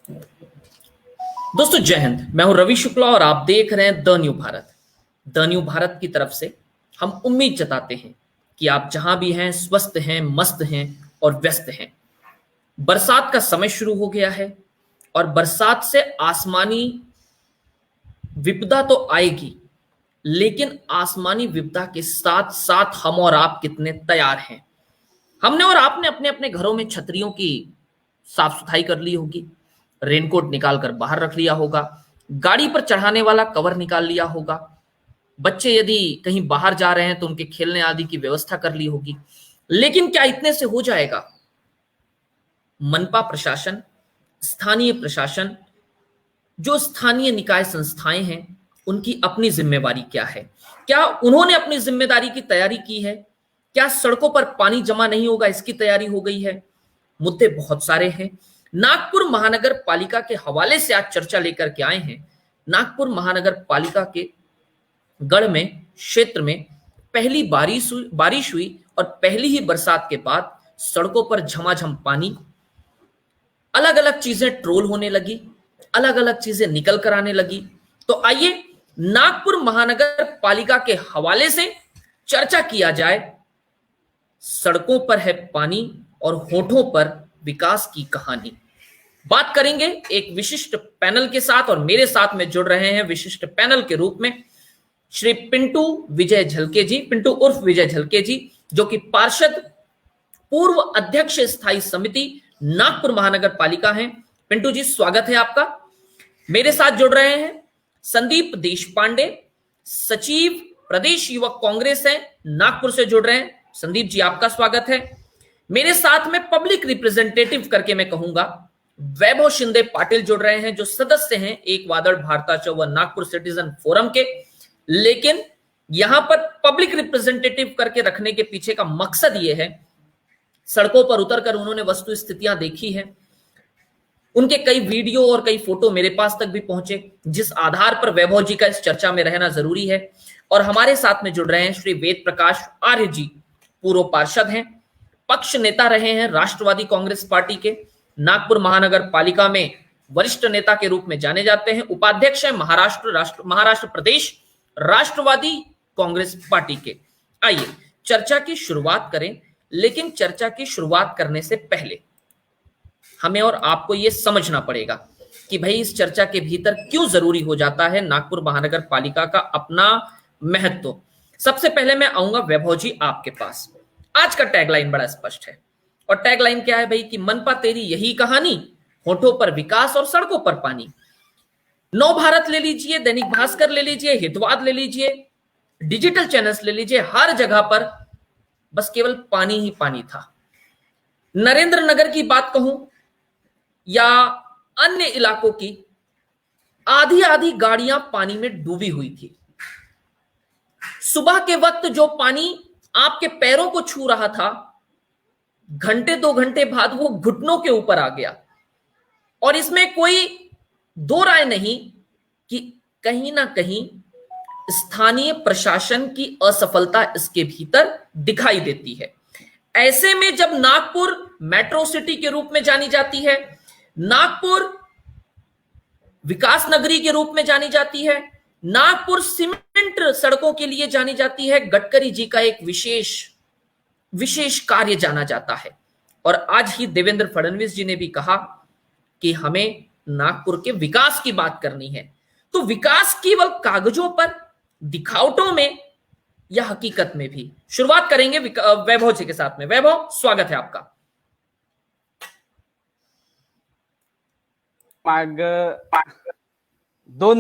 दोस्तों जय हिंद। मैं हूं रवि शुक्ला और आप देख रहे हैं the new Bharat. The new Bharat की तरफ से हम उम्मीद जताते हैं कि आप जहां भी हैं स्वस्थ हैं, मस्त हैं और व्यस्त हैं। बरसात का समय शुरू हो गया है और बरसात से आसमानी विपदा तो आएगी, लेकिन आसमानी विपदा के साथ साथ हम और आप कितने तैयार हैं। हमने और आपने अपने अपने घरों में छतरियों की साफ सफाई कर ली होगी, रेनकोट निकाल कर बाहर रख लिया होगा, गाड़ी पर चढ़ाने वाला कवर निकाल लिया होगा, बच्चे यदि कहीं बाहर जा रहे हैं तो उनके खेलने आदि की व्यवस्था कर ली होगी। लेकिन क्या इतने से हो जाएगा? मनपा प्रशासन, स्थानीय प्रशासन, जो स्थानीय निकाय संस्थाएं हैं, उनकी अपनी जिम्मेवारी क्या है? क्या उन्होंने अपनी जिम्मेदारी की तैयारी की है? क्या सड़कों पर पानी जमा नहीं होगा इसकी तैयारी हो गई है? मुद्दे बहुत सारे हैं। नागपुर महानगर पालिका के हवाले से आज चर्चा लेकर के आए हैं। नागपुर महानगर पालिका के गढ़ में क्षेत्र में पहली बारिश हुई और पहली ही बरसात के बाद सड़कों पर झमाझम पानी, अलग अलग चीजें ट्रोल होने लगी, अलग अलग चीजें निकल कर आने लगी। तो आइए नागपुर महानगर पालिका के हवाले से चर्चा किया जाए। सड़कों पर है पानी और होठों पर विकास की कहानी। बात करेंगे एक विशिष्ट पैनल के साथ और मेरे साथ में जुड़ रहे हैं विशिष्ट पैनल के रूप में श्री पिंटू विजय झलके जी, पिंटू उर्फ विजय झलके जी, जो कि पार्षद पूर्व अध्यक्ष स्थायी समिति नागपुर महानगर पालिका हैं। पिंटू जी स्वागत है आपका। मेरे साथ जुड़ रहे हैं संदीप देशपांडे, सचिव प्रदेश युवक कांग्रेस है, नागपुर से जुड़ रहे हैं। संदीप जी आपका स्वागत है। मेरे साथ में पब्लिक रिप्रेजेंटेटिव करके मैं कहूंगा वैभव शिंदे पाटिल जुड़ रहे हैं, जो सदस्य हैं एक वादड़ भारताचौ व नागपुर सिटीजन फोरम के। लेकिन यहां पर पब्लिक रिप्रेजेंटेटिव करके रखने के पीछे का मकसद यह है, सड़कों पर उतरकर उन्होंने वस्तु स्थितियां देखी हैं, उनके कई वीडियो और कई फोटो मेरे पास तक भी पहुंचे, जिस आधार पर वैभव जी का इस चर्चा में रहना जरूरी है। और हमारे साथ में जुड़ रहे हैं श्री वेद प्रकाश आर्य जी, पूर्व पार्षद हैं, पक्ष नेता रहे हैं राष्ट्रवादी कांग्रेस पार्टी के, नागपुर महानगर पालिका में वरिष्ठ नेता के रूप में जाने जाते हैं, उपाध्यक्ष है महाराष्ट्र प्रदेश राष्ट्रवादी कांग्रेस पार्टी के। आइए चर्चा की शुरुआत करें, लेकिन चर्चा की शुरुआत करने से पहले हमें और आपको यह समझना पड़ेगा कि भाई इस चर्चा के भीतर क्यों जरूरी हो जाता है नागपुर महानगर पालिका का अपना महत्व। सबसे पहले मैं आऊंगा वैभव जी आपके पास। आज का टैगलाइन बड़ा स्पष्ट है, और टैगलाइन क्या है भाई कि मनपा तेरी यही कहानी, होठों पर विकास और सड़कों पर पानी। नव भारत ले लीजिए, दैनिक भास्कर ले लीजिए, हितवाद ले लीजिए, डिजिटल चैनल्स ले लीजिए, हर जगह पर बस केवल पानी ही पानी था। नरेंद्र नगर की बात कहूं या अन्य इलाकों की, आधी आधी गाड़ियां पानी में डूबी हुई थी। सुबह के वक्त जो पानी आपके पैरों को छू रहा था, घंटे 2 घंटे बाद वो घुटनों के ऊपर आ गया। और इसमें कोई दो राय नहीं कि कहीं ना कहीं स्थानीय प्रशासन की असफलता इसके भीतर दिखाई देती है। ऐसे में जब नागपुर मेट्रो सिटी के रूप में जानी जाती है, नागपुर विकास नगरी के रूप में जानी जाती है, नागपुर सीमेंट सड़कों के लिए जानी जाती है, गडकरी जी का एक विशेष कार्य जाना जाता है। और आज ही देवेंद्र फडणवीस जी ने भी कहा कि हमें नागपुर के विकास की बात करनी है। तो विकास केवल कागजों पर, दिखावटों में या हकीकत में भी? शुरुआत करेंगे वैभव जी के साथ में। वैभव स्वागत है आपका। माग 2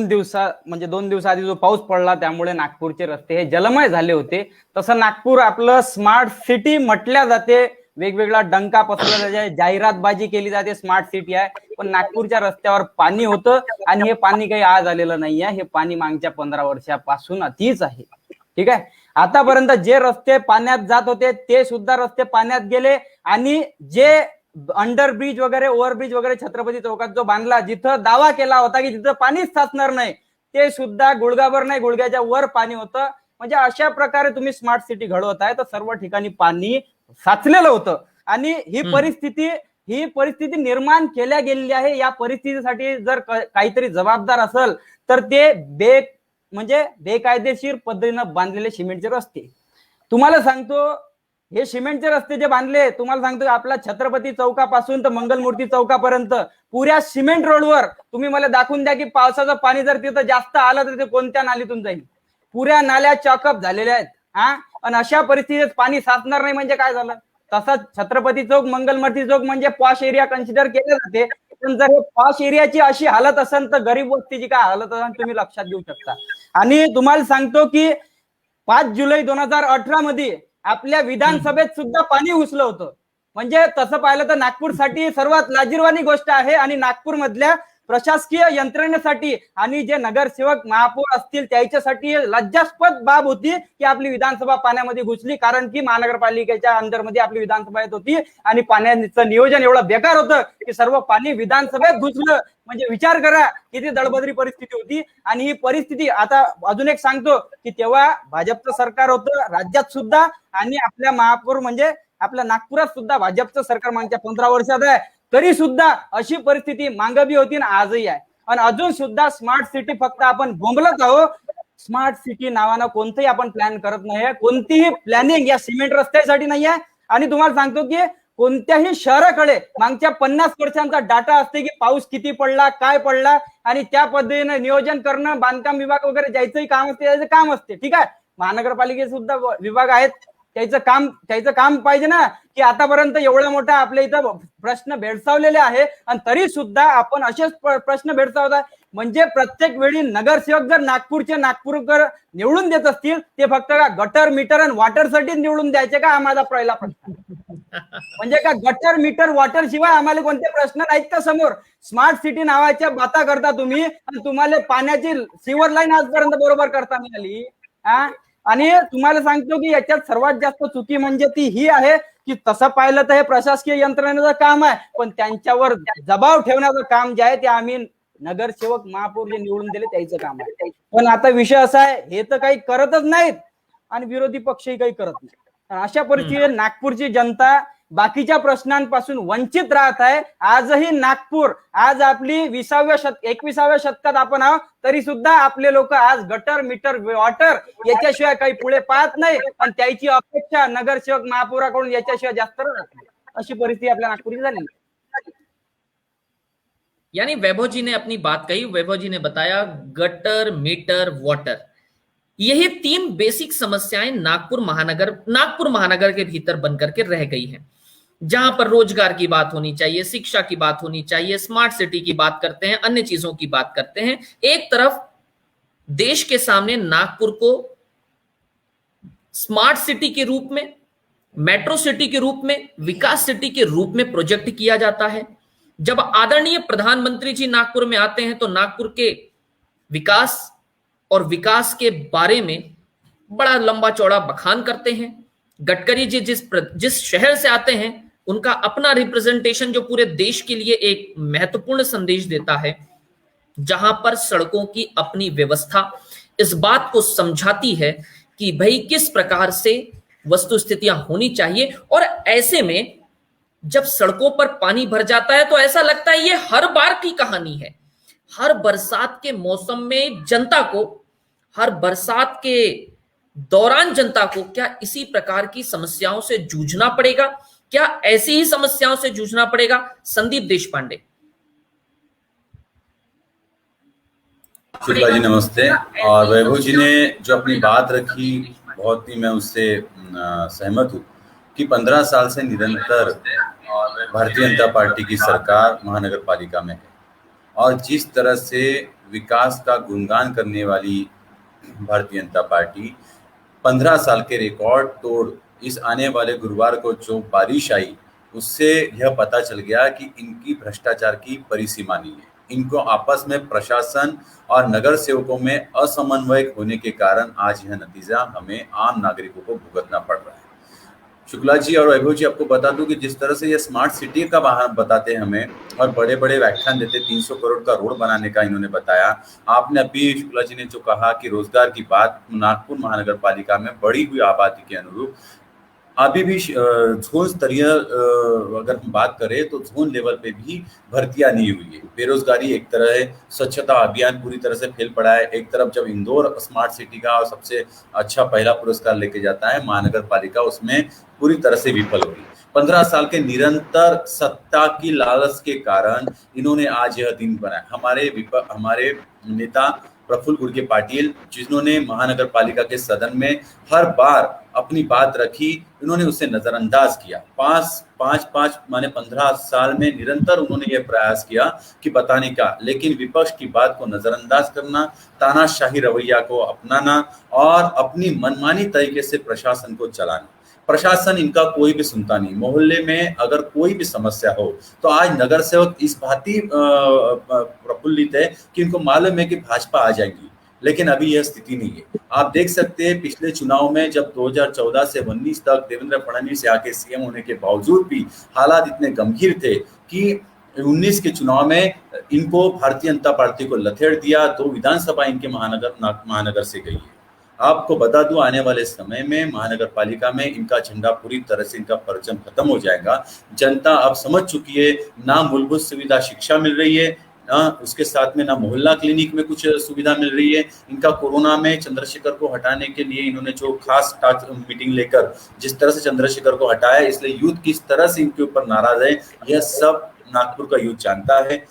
दिवसाआधी जो पाऊस पडला त्यामुळे नागपूरचे रस्ते हे जलमय झाले होते। तसं नागपूर आपलं स्मार्ट सिटी म्हटल्या जाते, वेगवेगळा डंका पसरला जाते, जाहिरातबाजी केली जाते, स्मार्ट सिटी आहे, पण नागपूरच्या रस्त्यावर पाणी होतं आणि हे पाणी काही आज आलेलं नाहीये, हे पाणी मागच्या 15 वर्षापासून अतीच आहे। ठीक आहे, आतापर्यंत जे रस्ते पाण्यात जात होते ते सुद्धा रस्ते पाण्यात गेले, आणि जे अंडरब्रिज वगैरे, ओव्हरब्रिज वगैरे छत्रपती चौकात जो बांधला, जिथं दावा केला होता की तिथं पाणीच साचणार नाही, ते सुद्धा गुडघाभर नाही, गुडघ्याच्या वर पाणी होतं। म्हणजे अशा प्रकारे तुम्ही स्मार्ट सिटी घडवत आहे, तर सर्व ठिकाणी पाणी साचलेलं होतं। आणि ही परिस्थिती ही परिस्थिती निर्माण केल्या गेलेली आहे. या परिस्थितीसाठी जर काहीतरी जबाबदार असेल तर ते बेकायदेशीर पद्धतीनं बांधलेले सिमेंटचे रस्ते. तुम्हाला सांगतो, हे सिमेंटचे रस्ते जे बांधले, तुम्हाला सांगतो आपला छत्रपती चौकापासून तर मंगलमूर्ती चौकापर्यंत पुऱ्या सिमेंट रोडवर तुम्ही मला दाखवून द्या की पावसाचं पाणी जर तिथं जास्त आलं तर ते कोणत्या नालीतून जाईल. पुऱ्या नाल्या चॉकअप झालेल्या आहेत. आणि अशा परिस्थितीत पाणी साचणार नाही म्हणजे काय झालं. तसंच छत्रपती चौक, मंगलमूर्ती चौक म्हणजे पॉश एरिया कन्सिडर केले जाते. पण जर पॉश एरियाची अशी हालत असेल तर गरीब वस्तीची काय हालत असेल तुम्ही लक्षात घेऊ शकता. आणि तुम्हाला सांगतो की 5 जुलै 2018 मध्ये आपल्या विधानसभेत सुद्धा पाणी घुसलं होतं. म्हणजे तसं पाहिलं तर नागपूरसाठी सर्वात लाजिरवाणी गोष्ट आहे. आणि नागपूर मधल्या प्रशासकीय यंत्रणेसाठी आणि जे नगरसेवक महापौर असतील त्याच्यासाठी लज्जास्पद बाब होती की आपली विधानसभा पाण्यामध्ये घुसली. कारण की महानगरपालिकेच्या अंडरमध्ये आपली विधानसभा येत होती आणि पाण्याचं नियोजन एवढं बेकार होतं की सर्व पाणी विधानसभेत घुसलं. म्हणजे विचार करा किती दडबदरी परिस्थिती होती. आणि ही परिस्थिती आता अजून एक सांगतो की तेव्हा भाजपचं सरकार होतं राज्यात सुद्धा, आणि आपल्या महापौर म्हणजे आपल्या नागपुरात सुद्धा भाजपचं सरकार मागच्या 15 वर्षात आहे. तरी सुद्धा अशी परिस्थिती मागं होती आणि आजही आहे. आणि अजून सुद्धा स्मार्ट सिटी फक्त आपण बोंबलत आहोत. स्मार्ट सिटी नावानं कोणतंही आपण प्लॅन करत नाहीये. कोणतीही प्लॅनिंग या सिमेंट रस्त्यासाठी नाहीये. आणि तुम्हाला सांगतो की कोणत्याही शहराकडे मागच्या 50 वर्षांचा डाटा असते की पाऊस किती पडला, काय पडला, आणि त्या पद्धतीने नियोजन करणं, बांधकाम विभाग वगैरे ज्याचंही काम असते त्याचं काम असते. ठीक आहे, महानगरपालिकेचे सुद्धा विभाग आहेत, त्याचं काम पाहिजे ना की आतापर्यंत एवढा मोठा आपल्या इथं प्रश्न भेडसावलेले आहे आणि तरी सुद्धा आपण असेच प्रश्न भेडसावता. म्हणजे प्रत्येक वेळी नगरसेवक जर नागपूरकर निवडून देत असतील ते फक्त का गटर मीटर आणि वॉटरसाठी निवडून द्यायचे का, हा माझा पहिला प्रश्न. म्हणजे का गटर मीटर वॉटर शिवाय आम्हाला कोणते प्रश्न नाहीत का समोर. स्मार्ट सिटी नावाच्या बाता करता तुम्ही आणि तुम्हाला पाण्याची सिवर लाईन आजपर्यंत बरोबर करता मिळाली. आणि तुम्हाला सांगतो की याच्यात सर्वात जास्त चुकी म्हणजे ती ही आहे की तसं पाहिलं तर हे प्रशासकीय यंत्रणेचं काम आहे, पण त्यांच्यावर दबाव ठेवण्याचं काम जे आहे ते आम्ही नगरसेवक महापौर जे निवडून दिले त्याचं काम आहे. पण आता विषय असा आहे, हे तर काही करतच नाहीत आणि विरोधी पक्षही काही करत नाही. अशा परिस्थितीत नागपूरची जनता बाकीच्या प्रश्नांपासून वंचित राहत आहे. आजही नागपूर, आज आपली 21व्या शतकात आपण आहोत, तरी सुद्धा आपले लोक आज गटर मीटर वॉटर याच्याशिवाय काही पुढे पाहत नाही आणि त्याची अपेक्षा नगरसेवक महापौराकडून याच्याशिवाय जास्त राहत नाही. अशी परिस्थिती आपल्या नागपूरची झालेली. यानी वैभव जी ने अपनी बात कही, वैभव जी ने बताया गटर मीटर वाटर, यही 3 बेसिक समस्याएं नागपुर महानगर के भीतर बनकर के रह गई हैं, जहां पर रोजगार की बात होनी चाहिए, शिक्षा की बात होनी चाहिए, स्मार्ट सिटी की बात करते हैं, अन्य चीजों की बात करते हैं। एक तरफ देश के सामने नागपुर को स्मार्ट सिटी के रूप में, मेट्रो सिटी के रूप में, विकास सिटी के रूप में प्रोजेक्ट किया जाता है। जब आदरणीय प्रधानमंत्री जी नागपुर में आते हैं तो नागपुर के विकास और विकास के बारे में बड़ा लंबा चौड़ा बखान करते हैं। गडकरी जी जिस शहर से आते हैं उनका अपना रिप्रेजेंटेशन जो पूरे देश के लिए एक महत्वपूर्ण संदेश देता है, जहां पर सड़कों की अपनी व्यवस्था इस बात को समझाती है कि भाई किस प्रकार से वस्तु स्थितियां होनी चाहिए। और ऐसे में जब सड़कों पर पानी भर जाता है तो ऐसा लगता है ये हर बार की कहानी है। हर बरसात के मौसम में जनता को, हर बरसात के दौरान जनता को क्या इसी प्रकार की समस्याओं से जूझना पड़ेगा? क्या ऐसी ही समस्याओं से जूझना पड़ेगा? संदीप देशपांडे। शुक्ला जी नमस्ते। और वैभव जी ने जो अपनी बात रखी बहुत ही मैं उससे सहमत हूँ कि 15 साल से निरंतर भारतीय जनता पार्टी की सरकार महानगर पालिका में है और जिस तरह से विकास का गुणगान करने वाली भारतीय जनता पार्टी 15 साल के रिकॉर्ड तोड़ इस आने वाले गुरुवार को जो बारिश आई उससे यह पता चल गया कि इनकी भ्रष्टाचार की परिसीमा नहीं है। इनको आपस में प्रशासन और नगर सेवकों में असमन्वय होने के कारण आज यह नतीजा हमें आम नागरिकों को भुगतना पड़ रहा है। शुक्ला जी और वैभव जी, आपको बता दूं कि जिस तरह से ये स्मार्ट सिटी का बाहर बताते हैं हमें और बड़े बड़े व्याख्यान देते, 300 करोड़ का रोड बनाने का इन्होंने बताया। आपने अभी शुक्ला जी ने जो कहा कि रोजगार की बात नागपुर महानगर पालिका में बढ़ी हुई आबादी के अनुरूप अभी भी जोन स्तरीय अगर हम बात करें तो जोन लेवल पे भी भर्तियां नहीं हुई है। बेरोजगारी एक तरह है, स्वच्छता अभियान पूरी तरह से फेल पड़ा है। एक तरफ जब इंदौर स्मार्ट सिटी का सबसे अच्छा पहला पुरस्कार लेके जाता है महानगर पालिका, उसमें पूरी तरह से विफल हो गई। 15 साल के निरंतर सत्ता की लालच के कारण इन्होंने आज यह दिन बनाया। हमारे नेता प्रफुल्ल गुड़के पाटिल, जिन्होंने महानगर पालिका के सदन में हर बार अपनी बात रखी, इन्होंने उसे नजरअंदाज किया। पांच माने 15 साल में निरंतर उन्होंने यह प्रयास किया कि बताने का, लेकिन विपक्ष की बात को नजरअंदाज करना, तानाशाही रवैया को अपनाना और अपनी मनमानी तरीके से प्रशासन को चलाना। प्रशासन इनका कोई भी सुनता नहीं। मोहल्ले में अगर कोई भी समस्या हो तो आज नगर सेवक इस भांति प्रफुल्लित है कि इनको मालूम है कि भाजपा आ जाएगी, लेकिन अभी यह स्थिति नहीं है। आप देख सकते हैं पिछले चुनाव में जब 2014 से 19 तक देवेंद्र फडणवीस यहाँ के सीएम होने के बावजूद भी हालात इतने गंभीर थे कि 19 के चुनाव में इनको भारतीय जनता पार्टी को लथेड़ दिया। 2 विधानसभा इनके महानगर से गई है। आपको बता दूं, आने वाले समय में महानगर पालिका में इनका झंडा पूरी तरह से, इनका परचम खत्म हो जाएगा। जनता अब समझ चुकी है, ना मूलभूत सुविधा शिक्षा मिल रही है, ना उसके साथ में ना मोहल्ला क्लिनिक में कुछ सुविधा मिल रही है। इनका कोरोना में चंद्रशेखर को हटाने के लिए इन्होंने जो खास मीटिंग लेकर जिस तरह से चंद्रशेखर को हटाया, इसलिए यूथ किस तरह से इनके ऊपर नाराज है, यह सब नागपुर का यूथ जानता है।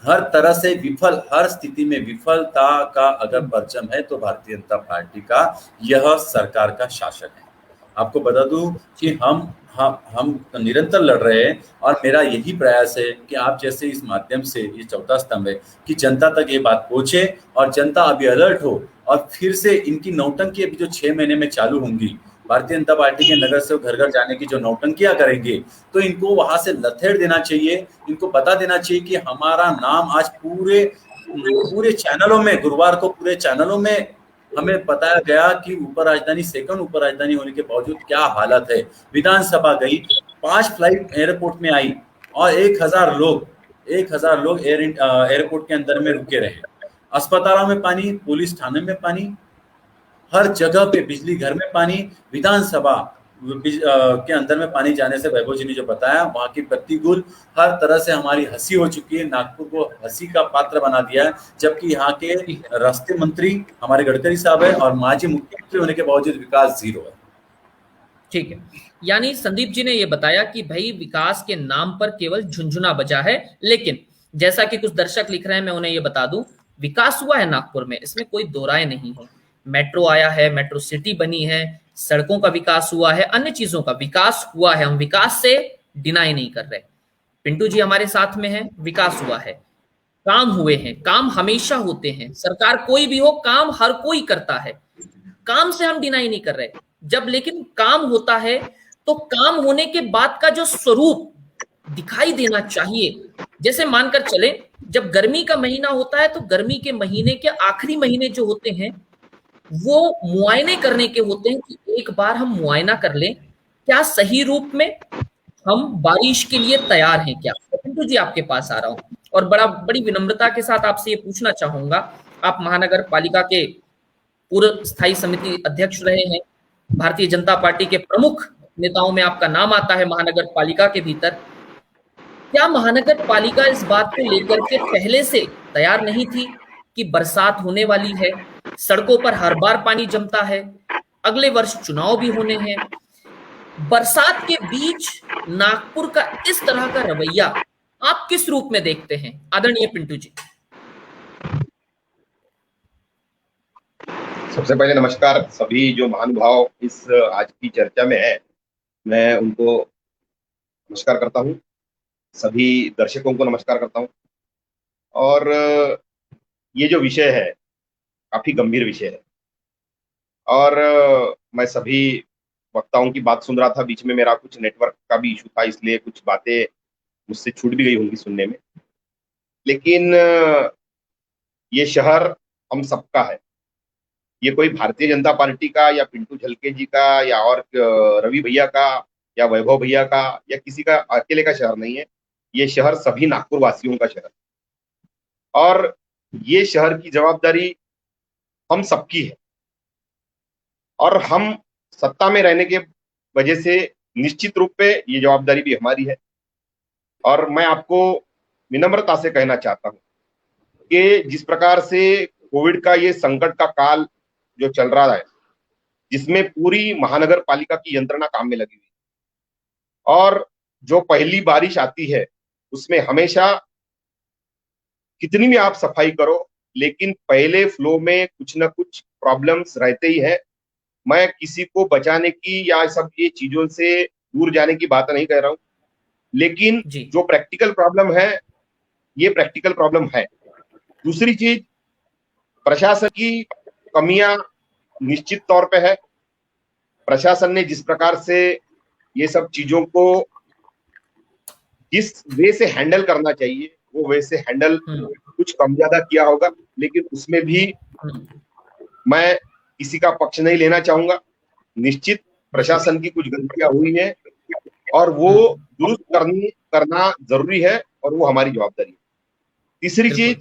हर तरह से विफल, हर स्थिति में विफलता का अगर परचम है तो भारतीय जनता पार्टी का यह सरकार का शासन है। आपको बता दूं कि हम निरंतर लड़ रहे हैं और मेरा यही प्रयास है कि आप जैसे इस माध्यम से, ये चौथा स्तंभ है कि जनता तक ये बात पहुंचे और जनता अभी अलर्ट हो और फिर से इनकी नौटंकी अभी जो 6 महीने में चालू होंगी, भारतीय जनता पार्टी के नगर से घर घर जाने की जो नौटंकियां करेंगे, तो इनको वहां से लथेड़ देना चाहिए। इनको बता देना चाहिए कि हमारा नाम आज पूरे चैनलों में, गुरुवार को पूरे चैनलों में हमें बताया गया कि सेकंड उप राजधानी होने के बावजूद क्या हालत है। विधानसभा गई, 5 फ्लाइट एयरपोर्ट में आई और 1000 लोग एयरपोर्ट के अंदर में रुके रहे। अस्पतालों में पानी, पुलिस थाने में पानी, हर जगह पे बिजली घर में पानी, विधानसभा के अंदर में पानी जाने से वैभव जी ने जो बताया, वहां की प्रतिकूल हर तरह से हमारी हंसी हो चुकी है। नागपुर को हंसी का पात्र बना दिया है, जबकि यहाँ के रास्ते मंत्री हमारे गडकरी साहब है और माजी मुख्यमंत्री होने के बावजूद विकास 0 है। ठीक है, यानी संदीप जी ने यह बताया कि भाई विकास के नाम पर केवल झुंझुना बजा है, लेकिन जैसा कि कुछ दर्शक लिख रहे हैं, मैं उन्हें यह बता दूं, विकास हुआ है नागपुर में, इसमें कोई दो राय नहीं है। मेट्रो आया है, मेट्रो सिटी बनी है, सड़कों का विकास हुआ है, अन्य चीजों का विकास हुआ है। हम विकास से डिनाई नहीं कर रहे। पिंटू जी हमारे साथ में है, विकास हुआ है, काम हुए हैं, काम हमेशा होते हैं, सरकार कोई भी हो काम हर कोई करता है, काम से हम डिनाई नहीं कर रहे। जब लेकिन काम होता है तो काम होने के बाद का जो स्वरूप दिखाई देना चाहिए, जैसे मानकर चले जब गर्मी का महीना होता है तो गर्मी के महीने के आखिरी महीने जो होते हैं वो मुआयने करने के होते हैं कि एक बार हम मुआयना कर लें क्या सही रूप में हम बारिश के लिए तैयार हैं क्या। पिंटू जी आपके पास आ रहा हूं और बड़ी विनम्रता के साथ आपसे ये पूछना चाहूंगा, आप महानगर पालिका के पूर्व स्थायी समिति अध्यक्ष रहे हैं, भारतीय जनता पार्टी के प्रमुख नेताओं में आपका नाम आता है महानगर पालिका के भीतर। क्या महानगर पालिका इस बात को लेकर के पहले से तैयार नहीं थी कि बरसात होने वाली है, सड़कों पर हर बार पानी जमता है, अगले वर्ष चुनाव भी होने हैं, बरसात के बीच नागपुर का इस तरह का रवैया आप किस रूप में देखते हैं आदरणीय पिंटू जी? सबसे पहले नमस्कार सभी जो महानुभाव इस आज की चर्चा में है, मैं उनको नमस्कार करता हूं, सभी दर्शकों को नमस्कार करता हूं। और ये जो विषय है काफी गंभीर विषय है और मैं सभी वक्ताओं की बात सुन रहा था, बीच में मेरा कुछ नेटवर्क का भी इशू था, इसलिए कुछ बातें मुझसे छूट भी गई होंगी सुनने में। लेकिन ये शहर हम सबका है, ये कोई भारतीय जनता पार्टी का या पिंटू झलके जी का या और रवि भैया का या वैभव भैया का या किसी का अकेले का शहर नहीं है। ये शहर सभी नागपुर वासियों का शहर और ये शहर की जवाबदारी हम सबकी है। और हम सत्ता में रहने के वजह से निश्चित रूप पे ये जवाबदारी भी हमारी है। और मैं आपको विनम्रता से कहना चाहता हूं कि जिस प्रकार से कोविड का ये संकट का काल जो चल रहा है, जिसमें पूरी महानगर पालिका की यंत्रणा काम में लगी हुई है, और जो पहली बारिश आती है उसमें हमेशा कितनी भी आप सफाई करो, लेकिन पहले फ्लो में कुछ ना कुछ प्रॉब्लम्स रहते ही है। मैं किसी को बचाने की या सब ये चीजों से दूर जाने की बात नहीं कह रहा हूं, लेकिन जी जो प्रैक्टिकल प्रॉब्लम है, ये प्रैक्टिकल प्रॉब्लम है। दूसरी चीज, प्रशासन की कमियां निश्चित तौर पे है। प्रशासन ने जिस प्रकार से ये सब चीजों को जिस वे से हैंडल करना चाहिए, वो वे से हैंडल कुछ कम ज्यादा किया होगा, लेकिन उसमें भी मैं किसी का पक्ष नहीं लेना चाहूंगा। निश्चित प्रशासन की कुछ गलतियां हुई हैं और वो दुरुस्त करना जरूरी है, और वो हमारी जवाबदारी है। तीसरी चीज,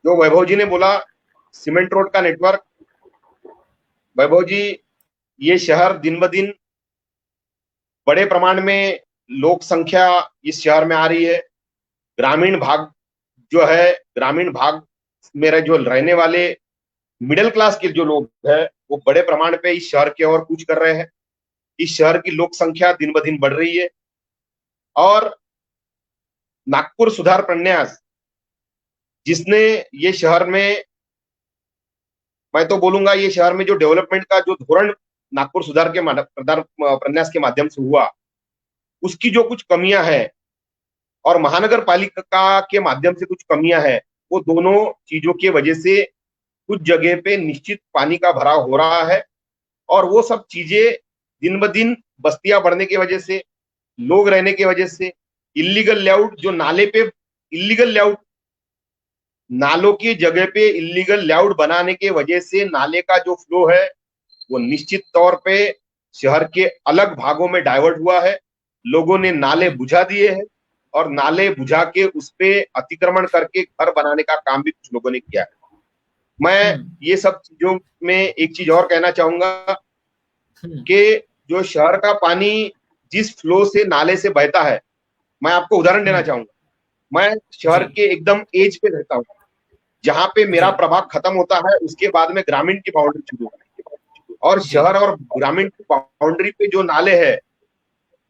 जो वैभव जी ने बोला, सीमेंट रोड का नेटवर्क। वैभव जी, ये शहर दिन ब दिन बड़े प्रमाण में लोक संख्या इस शहर में आ रही है। ग्रामीण भाग जो है, ग्रामीण भाग में जो रहने वाले मिडिल क्लास के जो लोग हैं, वो बड़े प्रमाण पे इस शहर की ओर कूच कर रहे हैं। इस शहर की लोक संख्या दिन ब दिन बढ़ रही है, और नागपुर सुधार प्रन्यास जिसने ये शहर में, मैं तो बोलूंगा ये शहर में जो डेवलपमेंट का जो धोरण नागपुर सुधार के प्रन्यास के माध्यम से हुआ, उसकी जो कुछ कमियां हैं और महानगर पालिका के माध्यम से कुछ कमियां हैं, वो दोनों चीजों की वजह से कुछ जगह पे निश्चित पानी का भराव हो रहा है। और वो सब चीजें दिन ब दिन बस्तियां बढ़ने की वजह से, लोग रहने की वजह से, इलीगल लेआउट, जो नाले पे इलीगल लेआउट, नालों की जगह पे इलीगल लेआउट बनाने के वजह से नाले का जो फ्लो है वो निश्चित तौर पे शहर के अलग भागों में डाइवर्ट हुआ है। लोगों ने नाले बुझा दिए हैं, और नाले बुझा के उस पे अतिक्रमण करके घर बनाने का काम भी कुछ लोगों ने किया है। मैं ये सब चीजों में एक चीज और कहना चाहूंगा कि जो शहर का पानी जिस फ्लो से नाले से बहता है, मैं आपको उदाहरण देना चाहूंगा। मैं शहर के एकदम एज पे रहता हूँ, जहां पे मेरा प्रभाग खत्म होता है, उसके बाद में ग्रामीण की बाउंड्री शुरू होती है, और शहर और ग्रामीण की बाउंड्री पे जो नाले हैं,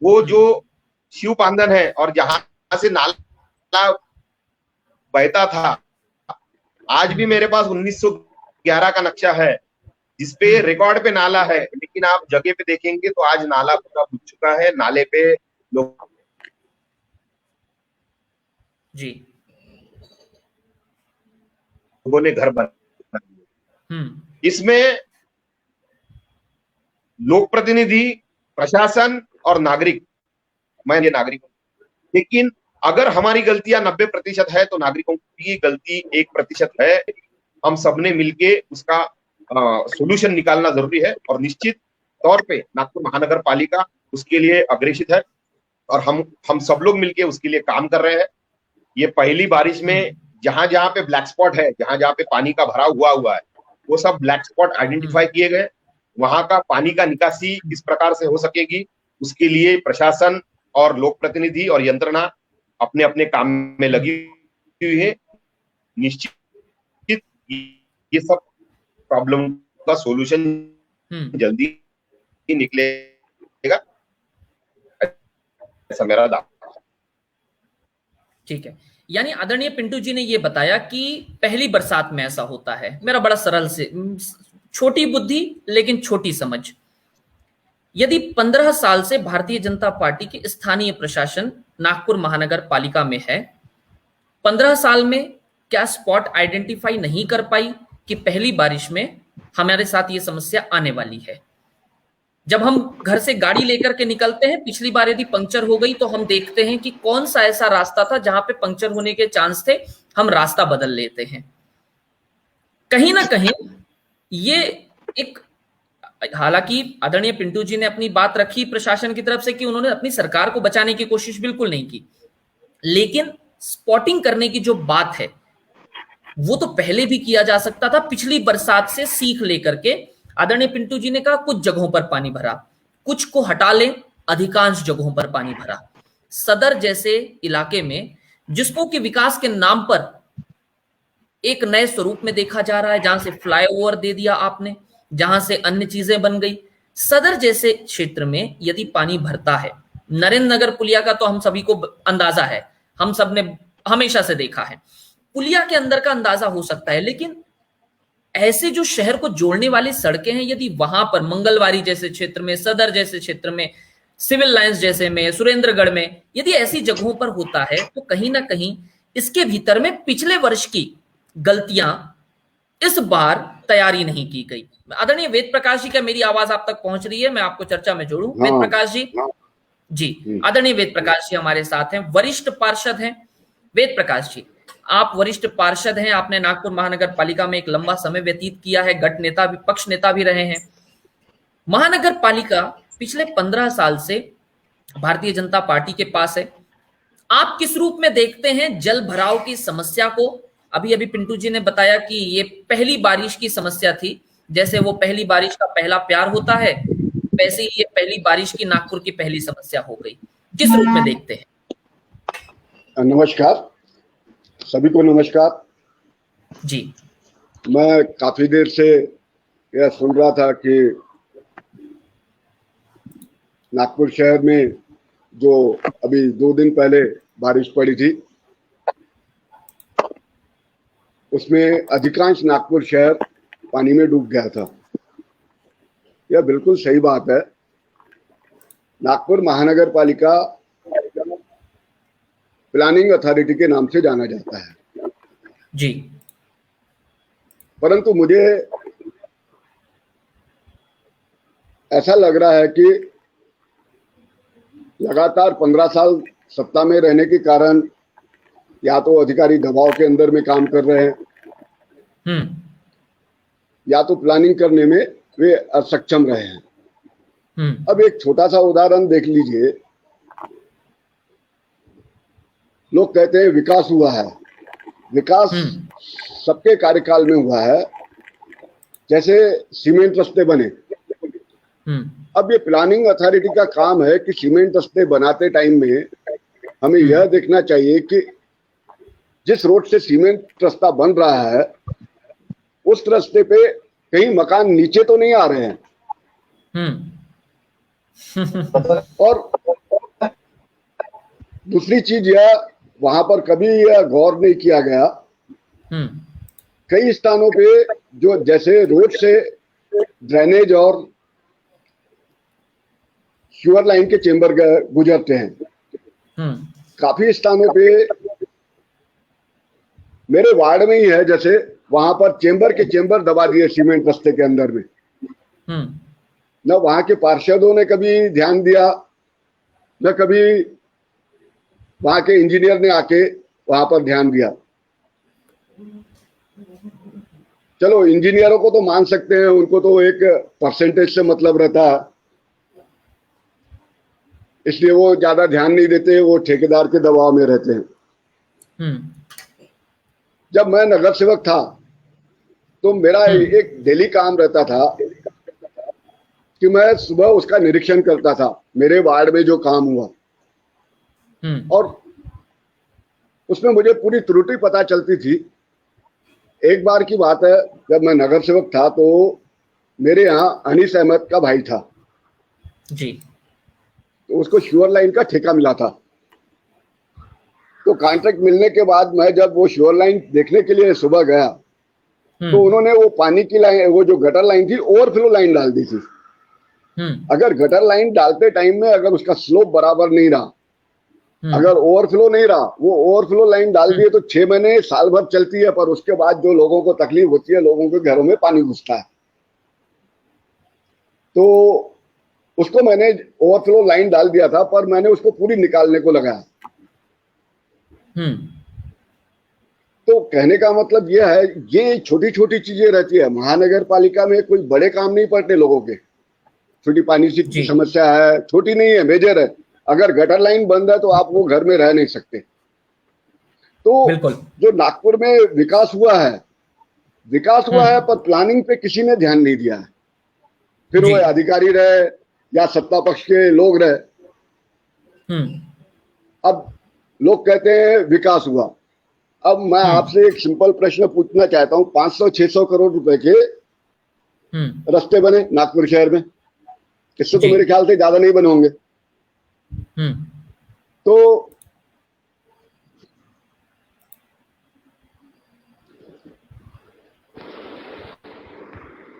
वो जो शिव पांदन है, और जहां से नाला बहता था, आज भी मेरे पास 1911 का नक्शा है जिसपे रिकॉर्ड पे नाला है, लेकिन आप जगह पे देखेंगे तो आज नाला पूरा बुझ चुका है। नाले पे लोगों ने घर बनाए। इसमें लोक प्रतिनिधि, प्रशासन और नागरिक, मैं ये नागरिक हूं, लेकिन अगर हमारी गलतियां 90% है तो नागरिकों की गलती 1% है। हम सबने मिलके उसका सोल्यूशन निकालना जरूरी है, और निश्चित तौर पे नागपुर महानगर पालिका उसके लिए अग्रेसित है, और हम सब लोग मिलके उसके लिए काम कर रहे हैं। ये पहली बारिश में जहां जहां पे ब्लैक स्पॉट है, जहां जहां पे पानी का भराव हुआ है, वो सब ब्लैक स्पॉट आइडेंटिफाई किए गए। वहां का पानी का निकासी किस प्रकार से हो सकेगी, उसके लिए प्रशासन और लोक प्रतिनिधि और यंत्रणा अपने अपने काम में लगी हुई है। निश्चित ये सब प्रॉब्लम का सॉल्यूशन जल्दी ही निकलेगा, ऐसा मेरा दावा। ठीक है, यानी आदरणीय पिंटू जी ने यह बताया कि पहली बरसात में ऐसा होता है। मेरा बड़ा सरल से, छोटी बुद्धि लेकिन छोटी समझ। यदि 15 साल से भारतीय जनता पार्टी की स्थानीय प्रशासन नागपुर महानगर पालिका में है, 15 साल में क्या स्पॉट आइडेंटिफाई नहीं कर पाई कि पहली बारिश में हमारे साथ ये समस्या आने वाली है। जब हम घर से गाड़ी लेकर के निकलते हैं, पिछली बार यदि पंक्चर हो गई तो हम देखते हैं कि कौन सा ऐसा रास्ता था जहां पे पंक्चर होने के चांस थे, हम रास्ता बदल लेते हैं। कहीं ना कहीं ये एक, हालांकि आदरणीय पिंटू जी ने अपनी बात रखी प्रशासन की तरफ से कि उन्होंने अपनी सरकार को बचाने की कोशिश बिल्कुल नहीं की, लेकिन स्पॉटिंग करने की जो बात है वो तो पहले भी किया जा सकता था। पिछली बरसात से सीख लेकर के आदरणीय पिंटू जी ने कहा कुछ जगहों पर पानी भरा, कुछ को हटा लें, अधिकांश जगहों पर पानी भरा। सदर जैसे इलाके में जिसको कि विकास के नाम पर एक नए स्वरूप में देखा जा रहा है, जहां से फ्लाईओवर दे दिया आपने, जहां से अन्य चीजें बन गई, सदर जैसे क्षेत्र में यदि पानी भरता है, नरेंद्र नगर पुलिया का तो हम सभी को अंदाजा है, हम सब ने हमेशा से देखा है, पुलिया के अंदर का अंदाजा हो सकता है, लेकिन ऐसे जो शहर को जोड़ने वाली सड़कें हैं, यदि वहां पर मंगलवारी जैसे क्षेत्र में, सदर जैसे क्षेत्र में, सिविल लाइंस जैसे में, सुरेंद्रगढ़ में, यदि ऐसी जगहों पर होता है तो कहीं ना कहीं इसके भीतर में पिछले वर्ष की गलतियां इस बार तैयारी नहीं की गई। आदरणीय वेद प्रकाश जी, क्या मेरी आवाज आप तक पहुंच रही है? मैं आपको चर्चा में जोड़ूं। वेद प्रकाश जी जी, आदरणीय वेद प्रकाश जी हमारे साथ हैं, वरिष्ठ पार्षद हैं। वेद प्रकाश जी, आप वरिष्ठ पार्षद हैं, आपने नागपुर महानगर पालिका में एक लंबा समय व्यतीत किया है, गट नेता भी, पक्ष नेता भी रहे हैं। महानगर पालिका पिछले 15 साल से भारतीय जनता पार्टी के पास है। आप किस रूप में देखते हैं जल भराव की समस्या को? अभी अभी पिंटू जी ने बताया कि ये पहली बारिश की समस्या थी, जैसे वो पहली बारिश का पहला प्यार होता है, वैसे ही ये पहली बारिश की नागपुर की पहली समस्या हो गई। किस रूप में देखते हैं? नमस्कार, सभी को नमस्कार जी। मैं काफी देर से यह सुन रहा था कि नागपुर शहर में जो अभी 2 दिन पहले बारिश पड़ी थी, उसमें अधिकांश नागपुर शहर पानी में डूब गया था। यह बिल्कुल सही बात है। नागपुर महानगर पालिका प्लानिंग अथॉरिटी के नाम से जाना जाता है जी, परंतु मुझे ऐसा लग रहा है कि लगातार 15 साल सत्ता में रहने के कारण या तो अधिकारी दबाव के अंदर में काम कर रहे हैं, या तो प्लानिंग करने में वे असक्षम रहे हैं। अब एक छोटा सा उदाहरण देख लीजिए। लोग कहते हैं विकास हुआ है, विकास सबके कार्यकाल में हुआ है, जैसे सीमेंट रास्ते बने। अब ये प्लानिंग अथॉरिटी का काम है कि सीमेंट रास्ते बनाते टाइम में हमें यह देखना चाहिए कि जिस रोड से सीमेंट रास्ता बन रहा है उस रास्ते पे कहीं मकान नीचे तो नहीं आ रहे हैं। और दूसरी चीज यह, वहां पर कभी यह गौर नहीं किया गया, कई स्थानों पे जो जैसे रोड से ड्रेनेज और सीवर लाइन के चेंबर गुजरते हैं, काफी स्थानों पे मेरे वार्ड में ही है, जैसे वहां पर चेंबर के चेंबर दबा दिए सीमेंट रास्ते के अंदर में। न वहां के पार्षदों ने कभी ध्यान दिया, न कभी वहां के इंजीनियर ने आके वहां पर ध्यान दिया। चलो इंजीनियरों को तो मान सकते हैं, उनको तो एक परसेंटेज से मतलब रहता है, इसलिए वो ज्यादा ध्यान नहीं देते, वो ठेकेदार के दबाव में रहते हैं। जब मैं नगर सेवक था तो मेरा एक डेली काम रहता था कि मैं सुबह उसका निरीक्षण करता था, मेरे वार्ड में जो काम हुआ, और उसमें मुझे पूरी त्रुटि पता चलती थी। एक बार की बात है, जब मैं नगर सेवक था तो मेरे यहाँ अनीस अहमद का भाई था जी, तो उसको श्योर लाइन का ठेका मिला था। तो कॉन्ट्रैक्ट मिलने के बाद मैं जब वो श्योर लाइन देखने के लिए सुबह गया तो उन्होंने वो पानी की लाइन, वो जो गटर लाइन थी, ओवरफ्लो लाइन डाल दी थी। अगर गटर लाइन डालते टाइम में अगर उसका स्लोप बराबर नहीं रहा, अगर ओवरफ्लो नहीं रहा, वो ओवरफ्लो लाइन डाल दिए तो 6 महीने साल भर चलती है, पर उसके बाद जो लोगों को तकलीफ होती है, लोगों के घरों में पानी घुसता है। तो उसको मैंने ओवरफ्लो लाइन डाल दिया था, पर मैंने उसको पूरी निकालने को लगाया। तो कहने का मतलब यह है, ये छोटी छोटी चीजें रहती है। महानगर पालिका में कोई बड़े काम नहीं पड़ते लोगों के। छोटी पानी की समस्या है, छोटी नहीं है, मेजर है। अगर गटर लाइन बंद है तो आप वो घर में रह नहीं सकते। तो जो नागपुर में विकास हुआ है, पर प्लानिंग पे किसी ने ध्यान नहीं दिया है। फिर वो अधिकारी रहे या सत्ता पक्ष के लोग रहे। अब लोग कहते हैं विकास हुआ। अब मैं आपसे एक सिंपल प्रश्न पूछना चाहता हूं, 500-600 करोड़ रुपए के रास्ते बने नागपुर शहर में, इससे तो मेरे ख्याल से ज्यादा नहीं बने होंगे। तो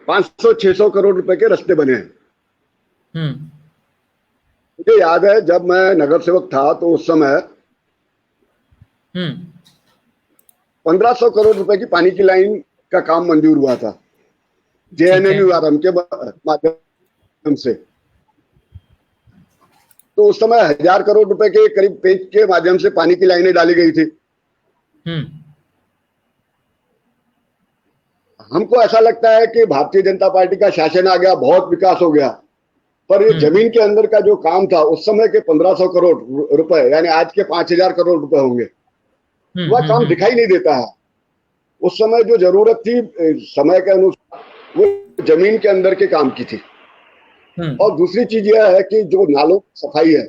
500-600 करोड़ रुपए के रास्ते बने हैं। मुझे याद है जब मैं नगर सेवक था तो उस समय 1500 करोड़ रुपए की पानी की लाइन का काम मंजूर हुआ था JNNURM के माध्यम से। तो उस समय 1000 करोड़ रुपए के करीब पेंच के माध्यम से पानी की लाइनें डाली गई थी। हमको ऐसा लगता है कि भारतीय जनता पार्टी का शासन आ गया, बहुत विकास हो गया, पर ये जमीन के अंदर का जो काम था उस समय के 1500 करोड़ रुपए यानी आज के 5000 करोड़ रुपए होंगे, वह काम दिखाई नहीं देता है। उस समय जो जरूरत थी समय के अनुसार वो जमीन के अंदर के काम की थी। और दूसरी चीज यह है कि जो नालों की सफाई है,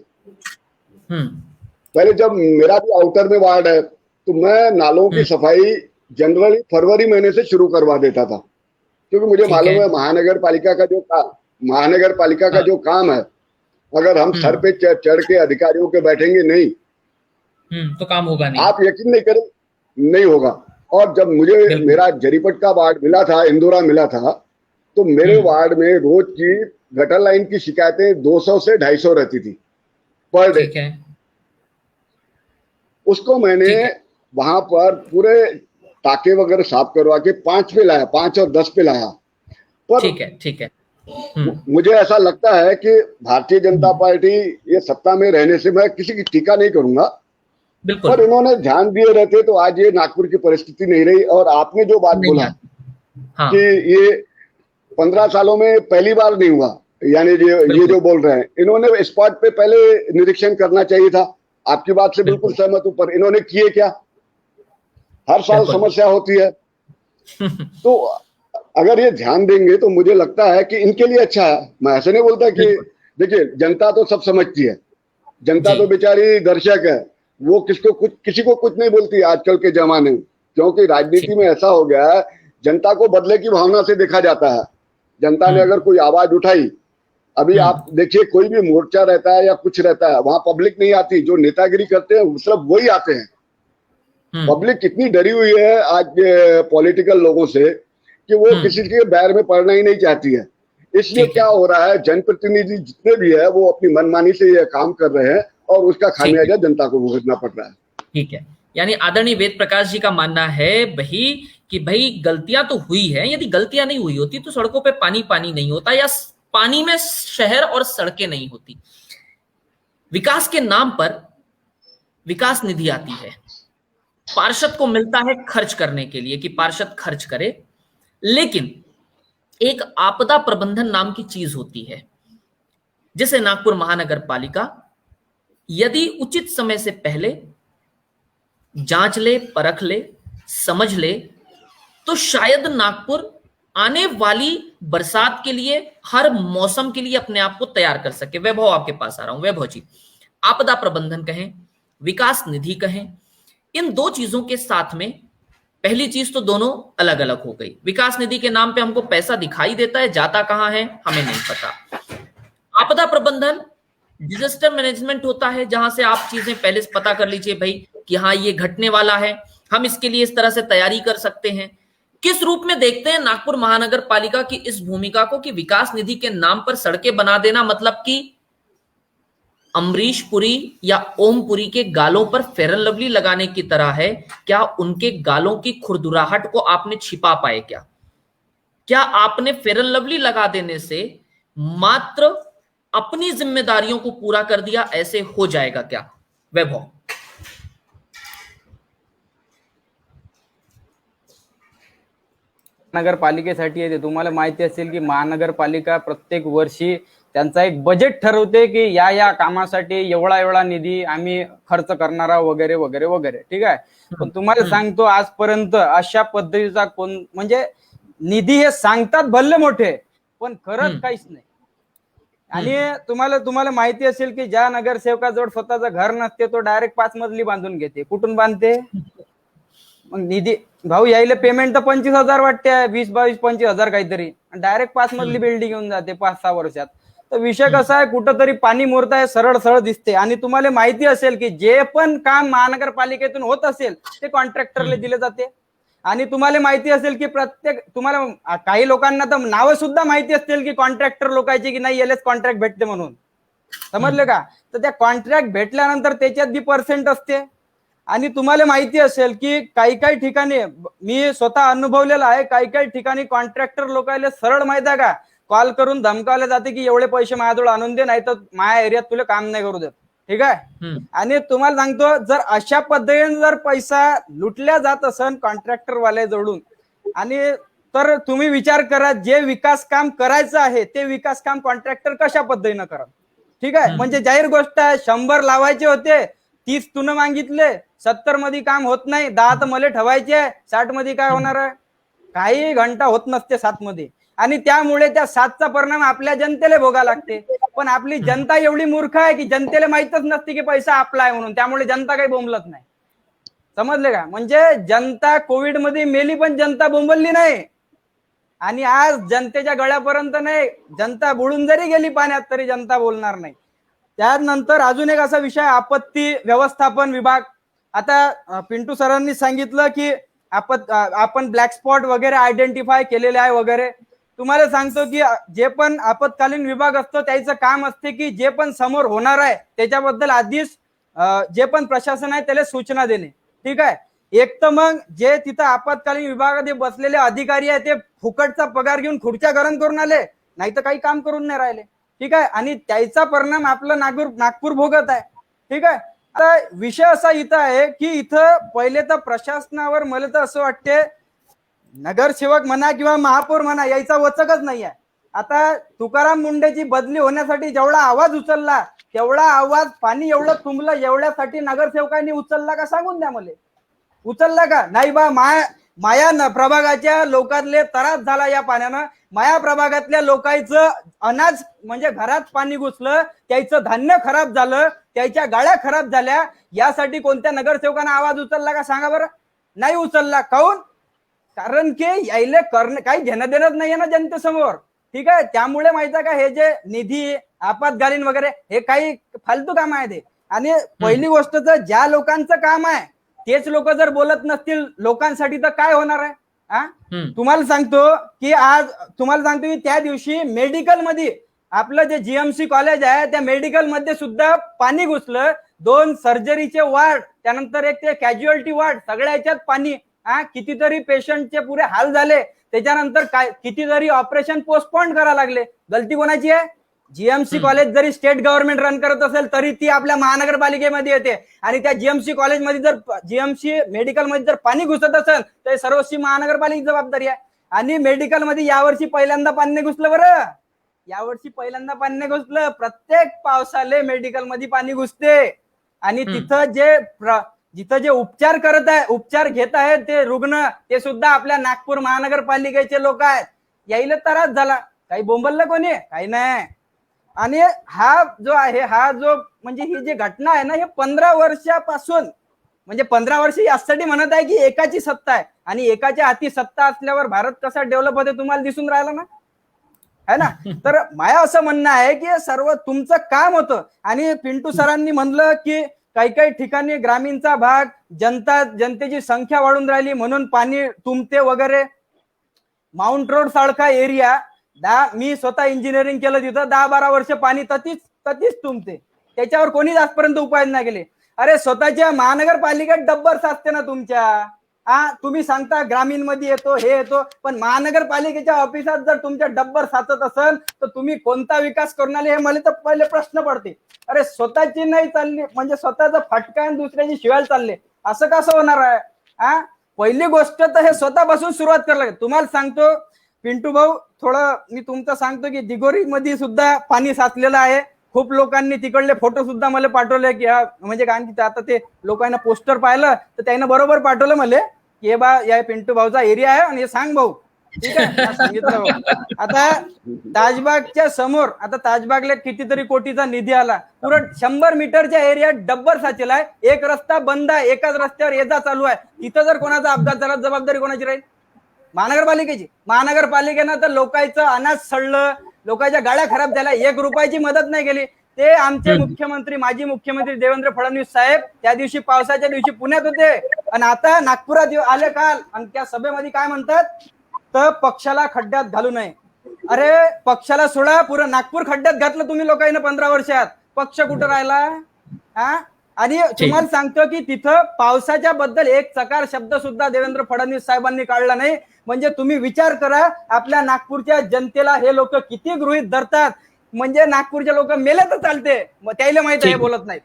पहले जब मेरा भी आउटर में वार्ड है तो मैं नालों की सफाई जनरली फरवरी महीने से शुरू करवा देता था, क्योंकि मुझे मालूम है महानगर पालिका का जो काम है, अगर हम सर पे चढ़ के अधिकारियों के बैठेंगे नहीं तो काम होगा नहीं। आप यकीन नहीं करें, नहीं होगा। और जब मुझे मेरा जरीपट का वार्ड मिला था, इंदौरा मिला था, तो मेरे वार्ड में रोज की गटर लाइन की शिकायतें 200 से 250 रहती थी पर डे। उसको मैंने वहां पर पूरे टाके वगैरह साफ करवा के 5 पे लाया, 5 और 10 पे लाया। पर ठीक है। मुझे ऐसा लगता है कि भारतीय जनता पार्टी ये सत्ता में रहने से, मैं किसी की टीका नहीं करूंगा, पर इन्होंने ध्यान दिए रहते तो आज ये नागपुर की परिस्थिति नहीं रही। और आपने जो बात बोला कि ये 15 सालों में पहली बार नहीं हुआ, यानी ये जो बोल रहे हैं, इन्होंने स्पॉट पे पहले निरीक्षण करना चाहिए था। आपकी बात से बिल्कुल सहमत हूं, पर इन्होंने किए क्या? हर साल समस्या होती है। तो अगर ये ध्यान देंगे तो मुझे लगता है कि इनके लिए अच्छा है। मैं ऐसे नहीं बोलता कि देखिए जनता तो सब समझती है, जनता तो बेचारी दर्शक है, वो किसी को कुछ नहीं बोलती आजकल के जमाने में, क्योंकि राजनीति में ऐसा हो गया है जनता को बदले की भावना से देखा जाता है। जनता ने अगर कोई आवाज उठाई, अभी आप देखिए कोई भी मोर्चा रहता है या कुछ रहता है, वहां पब्लिक नहीं आती, जो नेतागिरी करते हैं सिर्फ वही आते हैं। पब्लिक कितनी डरी हुई है आज के पॉलिटिकल लोगों से कि वो किसी के बैर में पड़ना ही नहीं चाहती है। इसलिए क्या हो रहा है, जनप्रतिनिधि जितने भी है वो अपनी मनमानी से ये काम कर रहे हैं और उसका खामियाजा जनता को भुगतना पड़ रहा है। ठीक है, यानी आदरणीय वेद प्रकाश जी का मानना है कि भाई गलतियां तो हुई है, यदि गलतियां नहीं हुई होती तो सड़कों पे पानी नहीं होता, या पानी में शहर और सड़कें नहीं होती। विकास के नाम पर विकास निधि आती है, पार्षद को मिलता है खर्च करने के लिए कि पार्षद खर्च करे, लेकिन एक आपदा प्रबंधन नाम की चीज होती है जिसे नागपुर महानगर पालिका यदि उचित समय से पहले जांच ले, परख ले, समझ ले, तो शायद नागपुर आने वाली बरसात के लिए, हर मौसम के लिए अपने आप को तैयार कर सके। वैभव आपके पास आ रहा हूं। वैभव जी, आपदा प्रबंधन कहें, विकास निधि कहें, इन दो चीजों के साथ में पहली चीज तो दोनों अलग अलग हो गई। विकास निधि के नाम पे हमको पैसा दिखाई देता है, जाता कहां है हमें नहीं पता। आपदा प्रबंधन डिजास्टर मैनेजमेंट होता है, जहां से आप चीजें पहले से पता कर लीजिए भाई कि हाँ ये घटने वाला है, हम इसके लिए इस तरह से तैयारी कर सकते हैं। किस रूप में देखते हैं नागपुर महानगर पालिका की इस भूमिका को कि विकास निधि के नाम पर सड़कें बना देना मतलब कि अमरीश पुरी या ओमपुरी के गालों पर फेयर एंड लवली लगाने की तरह है? क्या उनके गालों की खुरदुराहट को आपने छिपा पाए? क्या आपने फेयर एंड लवली लगा देने से मात्र अपनी जिम्मेदारियों को पूरा कर दिया, ऐसे हो जाएगा क्या? वैभव, महानगरपालिकेसाठी येते, तुम्हाला माहिती असेल की महानगरपालिका प्रत्येक वर्षी त्यांचा एक बजेट ठरवते की या कामासाठी एवढा निधी आम्ही खर्च करणार वगैरे वगैरे वगैरे, ठीक आहे। पण तुम्हाला सांगतो आजपर्यंत अशा पद्धतीचा कोण, म्हणजे निधी हे सांगतात भल्ले मोठे पण करत काहीच नाही। आणि तुम्हाला माहिती असेल की ज्या नगरसेवकाजवळ स्वतःचं घर नसते तो डायरेक्ट 5 मजली बांधून घेते. कुठून बांधते? मग निधी भाऊ यायला पेमेंट तर 25,000 वाटते, 20-22-25,000 काहीतरी, डायरेक्ट 5 मजली बिल्डिंग घेऊन जाते 5-6 वर्षात. तर विषय कसा आहे, कुठंतरी पाणी मुरत आहे, सरळ सरळ दिसते. आणि तुम्हाला माहिती असेल की जे पण काम महानगरपालिकेतून होत असेल ते कॉन्ट्रॅक्टरला दिले जाते. आणि तुम्हाला माहिती असेल की तुम्हाला काही लोकांना तर नावं सुद्धा माहिती असतील की कॉन्ट्रॅक्टर लोकांची की नाही यालाच कॉन्ट्रॅक्ट भेटते म्हणून, समजले का? तर त्या कॉन्ट्रॅक्ट भेटल्यानंतर त्याच्यात बी पर्सेंट असते. आणि तुम्हाला माहिती असेल की काही ठिकाणी मी स्वतः अनुभवलेलं आहे, काही ठिकाणी कॉन्ट्रॅक्टर लोकांना सरळ माहिती आहे का, कॉल करून धमकावले जाते की एवढे पैसे माझ्याजवळ आणून दे, नाही तर माझ्या एरियात तुला काम नाही करू देत. ठीक आहे. आणि तुम्हाला सांगतो, जर अशा पद्धतीने जर पैसा लुटल्या जात असेल कॉन्ट्रॅक्टर वाल्याजवळून, आणि तर तुम्ही विचार करा, जे विकास काम करायचं आहे ते विकास काम कॉन्ट्रॅक्टर कशा पद्धतीनं करा. ठीक आहे. म्हणजे जाहीर गोष्ट आहे, 100 लावायचे होते, 30 तुनं मागितले, 70 मध्ये काम होत नाही, 10 तर मला ठेवायचे, 60 मध्ये काय होणार आहे? काही घंटा होत नसते 7 मध्ये. आणि त्यामुळे त्या 7चा परिणाम आपल्या जनतेला भोगा लागते. पण आपली जनता एवढी मूर्ख आहे की जनतेला माहितच नसते की पैसा आपला आहे म्हणून, त्यामुळे जनता काही बोंबलत नाही. समजले का? म्हणजे जनता कोविड मध्ये मेली पण जनता बोंबलली नाही. आणि आज जनतेच्या गळ्यापर्यंत नाही, जनता बुडून जरी गेली पाण्यात तरी जनता बोलणार नाही. त्यानंतर अजून एक असा विषय, आपत्ती व्यवस्थापन विभाग. आता पिंटू सरांनी सांगितलं की आपण ब्लॅक स्पॉट वगैरे आयडेंटिफाय केलेले आहे वगैरे. तुम्हाला सांगतो की जे पण आपत्कालीन विभाग असतो त्याचं काम असते की जे पण समोर होणार आहे त्याच्याबद्दल आधीच जे पण प्रशासन आहे त्याला सूचना देणे. ठीक आहे. एक तर मग जे तिथं आपत्कालीन विभागात बसलेले अधिकारी आहे ते फुकटचा पगार घेऊन खुर्च्या गरम करून आले, नाही तर काही काम करून नाही राहिले. ठीक आहे. आणि त्याचा परिणाम आपलं नागपूर भोगत आहे. ठीक आहे. आता विषय असा इथं आहे की इथं पहिले तर प्रशासनावर मला तर असं वाटते, नगरसेवक म्हणा किंवा महापौर म्हणा, याचा वचकच नाही आहे. आता तुकाराम मुंडेची बदली होण्यासाठी जेवढा आवाज उचलला तेवढा आवाज पाणी एवढं तुंबलं एवढ्यासाठी नगरसेवकांनी उचलला का सांगून द्या मला. उचलला का नाही? बा माया प्रभागाच्या लोकांले त्रास झाला या पाण्यानं, माया प्रभागातल्या लोकांचं अनाज म्हणजे घरात पाणी घुसलं, त्याचं धान्य खराब झालं, त्याच्या गाड्या खराब झाल्या, यासाठी कोणत्या नगरसेवकानं आवाज उचलला का सांगा बरं? नाही उचलला. काऊन? कारण की यायले काही घेणं देणंच नाहीये ना जनतेसमोर. ठीक आहे. त्यामुळे माहिती आहे का, हे जे निधी आपत्कालीन वगैरे हे काही फालतू काम आहे ते. आणि पहिली गोष्ट तर ज्या लोकांचं काम आहे तेच लोक जर बोलत नसतील लोकांसाठी तर काय होणार आहे? तुम्हाला सांगतो की त्या दिवशी मेडिकल मध्ये आपलं जे जीएमसी कॉलेज आहे त्या मेडिकल मध्ये सुद्धा पाणी घुसलं. 2 सर्जरीचे वार्ड, त्यानंतर एक ते कॅज्युअलिटी वार्ड, सगळ्या याच्यात पाणी. कितीतरी पेशंटचे पुरे हाल झाले. त्याच्यानंतर काय कितीतरी ऑपरेशन पोस्टपोन करायला लागले. गलती कोणाची आहे? जीएमसी कॉलेज जरी स्टेट गव्हर्नमेंट रन करत असेल तरी ती आपल्या महानगरपालिकेमध्ये येते. आणि त्या जीएमसी कॉलेजमध्ये जर जीएमसी मेडिकल मध्ये जर पाणी घुसत असेल तर सर्वस्वी महानगरपालिकेची जबाबदारी आहे. आणि मेडिकल मध्ये यावर्षी पहिल्यांदा पाणी घुसलं. बरं, यावर्षी पहिल्यांदा पाणी घुसलं. प्रत्येक पावसाले मेडिकल मध्ये पाणी घुसते. आणि जिथं जे उपचार घेत आहेत ते रुग्ण, ते सुद्धा आपल्या नागपूर महानगरपालिकेचे लोक आहेत. यायला त्रास झाला, काही बोंबललं कोणी? काही नाही. आणि हा जो म्हणजे ही जी घटना आहे ना, हे 15 वर्षापासून, म्हणजे 15 वर्ष यासाठी म्हणत आहे की एकाची सत्ता आहे, आणि एकाच्या हाती सत्ता असल्यावर भारत कसा डेव्हलप होते तुम्हाला दिसून राहिला ना, है ना? तर माया असं म्हणणं आहे की सर्व तुमचं काम होतं. आणि पिंटू सरांनी म्हणलं की काही ठिकाणी ग्रामीणचा भाग, जनतेची संख्या वाढून राहिली म्हणून पाणी तुंबते वगैरे. माउंट रोड सारखा एरिया, मी स्वतः इंजिनिअरिंग केलं, तिथं 10-12 वर्ष पाणी ततीच तुंबते. त्याच्यावर कोणी आजपर्यंत उपाय नाही केले. अरे स्वतःच्या महानगरपालिकेत डब्बर साचते ना तुमच्या. तुम्ही सांगता ग्रामीण मध्ये येतो, हे येतो, पण महानगरपालिकेच्या ऑफिसात जर तुमच्या डब्बर साचत असेल तर तुम्ही कोणता विकास करणार हे मला तर पहिले प्रश्न पडते. अरे स्वतःची नाही चालली म्हणजे स्वतःचा फटका आणि दुसऱ्याची शिवायला चालले, असं कसं होणार आहे? पहिली गोष्ट तर हे स्वतःपासून सुरुवात करायला लागेल. तुम्हाला सांगतो पिंटू भाऊ, थोडं मी तुमचं सांगतो की दिगोरी मध्ये सुद्धा पाणी साचलेलं आहे. खूप लोकांनी तिकडले फोटो सुद्धा मला पाठवले की म्हणजे काय की आता ते लोकांना पोस्टर पाहिलं तर त्यानं बरोबर पाठवलं मला की बा या पिंटू भाऊचा एरिया आहे आणि सांग भाऊ ठीक आहे, हा सांगितलं बघ. आता ताजबागच्या समोर आता ताजबागला कितीतरी कोटीचा निधी आला, पुरा 100 मीटरच्या एरियात डब्बर साचेलाय, एक रस्ता बंद आहे, एकाच रस्त्यावर ये जा चालू आहे. तिथं जर कोणाचा अपघात झाला जबाबदारी कोणाची राहील? महानगरपालिकेची. महानगरपालिकेनं तर लोकांचं अनाज सडलं, लोकांच्या गाड्या खराब झाल्या, 1 रुपयाची मदत नाही केली. ते आमचे मुख्यमंत्री, माजी मुख्यमंत्री देवेंद्र फडणवीस साहेब त्या दिवशी पावसाच्या दिवशी पुण्यात होते, आणि आता नागपुरात आले काल, आणि त्या सभेमध्ये काय म्हणतात, तर पक्षाला खड्ड्यात घालू नये. अरे पक्षाला सोडा, पुरं नागपूर खड्ड्यात घातलं तुम्ही लोकांनी 15 वर्षात. पक्ष कुठं राहिला? हा, आणि तुम्हाला सांगतो की तिथं पावसाच्या बद्दल एक चकार शब्द सुद्धा देवेंद्र फडणवीस साहेबांनी काढला नाही. म्हणजे तुम्ही विचार करा, आपल्या नागपूरच्या जनतेला हे लोक किती गृहीत धरतात. म्हणजे नागपुर लोग मेले तो चालते, त्याला माहित है, बोलत नहीं।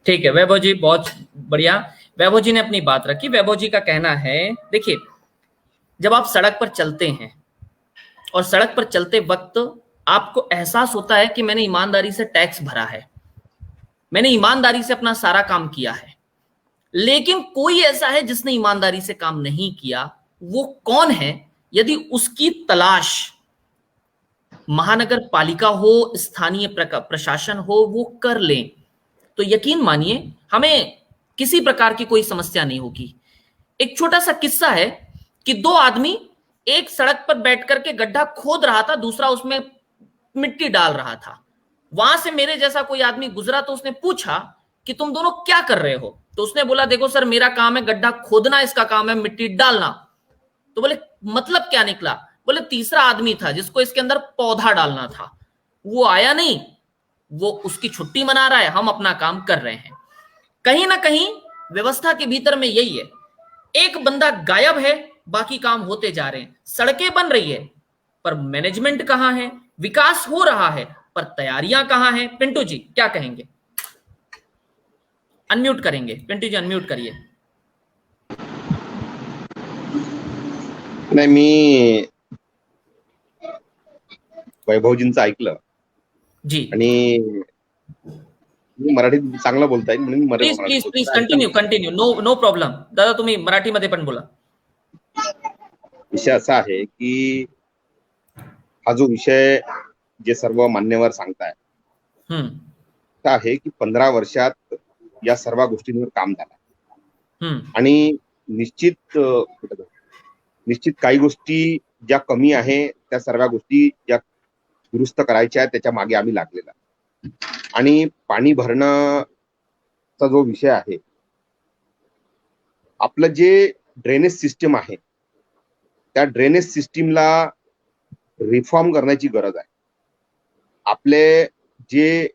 ठीक है वैभव जी, बहुत बढ़िया। वैभव जी ने अपनी बात रखी। वैभव जी का कहना है, देखिए जब आप सड़क पर चलते हैं और सड़क पर चलते वक्त आपको एहसास होता है कि मैंने ईमानदारी से टैक्स भरा है, मैंने ईमानदारी से अपना सारा काम किया है, लेकिन कोई ऐसा है जिसने ईमानदारी से काम नहीं किया, वो कौन है? यदि उसकी तलाश महानगर पालिका हो, स्थानीय प्रशासन हो, वो कर लें तो यकीन मानिए हमें किसी प्रकार की कोई समस्या नहीं होगी। एक छोटा सा किस्सा है कि 2 आदमी एक सड़क पर बैठ करके गड्ढा खोद रहा था, दूसरा उसमें मिट्टी डाल रहा था। वहां से मेरे जैसा कोई आदमी गुजरा तो उसने पूछा कि तुम दोनों क्या कर रहे हो? तो उसने बोला देखो सर मेरा काम है गड्ढा खोदना, इसका काम है मिट्टी डालना। तो बोले मतलब क्या निकला? बोले तीसरा आदमी था जिसको इसके अंदर पौधा डालना था, वो आया नहीं, वो उसकी छुट्टी मना रहा है, हम अपना काम कर रहे हैं। कहीं ना कहीं व्यवस्था के भीतर में यही है, एक बंदा गायब है, बाकी काम होते जा रहे हैं। सड़कें बन रही है पर मैनेजमेंट कहां है? विकास हो रहा है पर तैयारियां कहां हैं? पिंटू जी क्या कहेंगे? अनम्यूट करेंगे, पिंटू जी अनम्यूट करिए। नाही, मी वैभवजींचं ऐकलं जी आणि मराठीत चांगलं बोलता येईल म्हणून please please please continue no problem दादा, तुम्ही मराठीमध्ये पण बोला। विषय असा आहे की हा जो विषय जे सर्व मान्यवर सांगताय तो आहे की 15 वर्षात या सर्व गोष्टींवर काम झालं आणि निश्चित काही गोष्टी ज्या कमी आहे त्या सर्व गोष्टी ज्या दुरुस्त करायच्या आहेत त्याच्या मागे आम्ही लागलेला। आणि पाणी भरण्याचा जो विषय आहे, आपलं जे ड्रेनेज सिस्टम आहे त्या ड्रेनेज सिस्टीमला रिफॉर्म करण्याची गरज आहे। आपले जे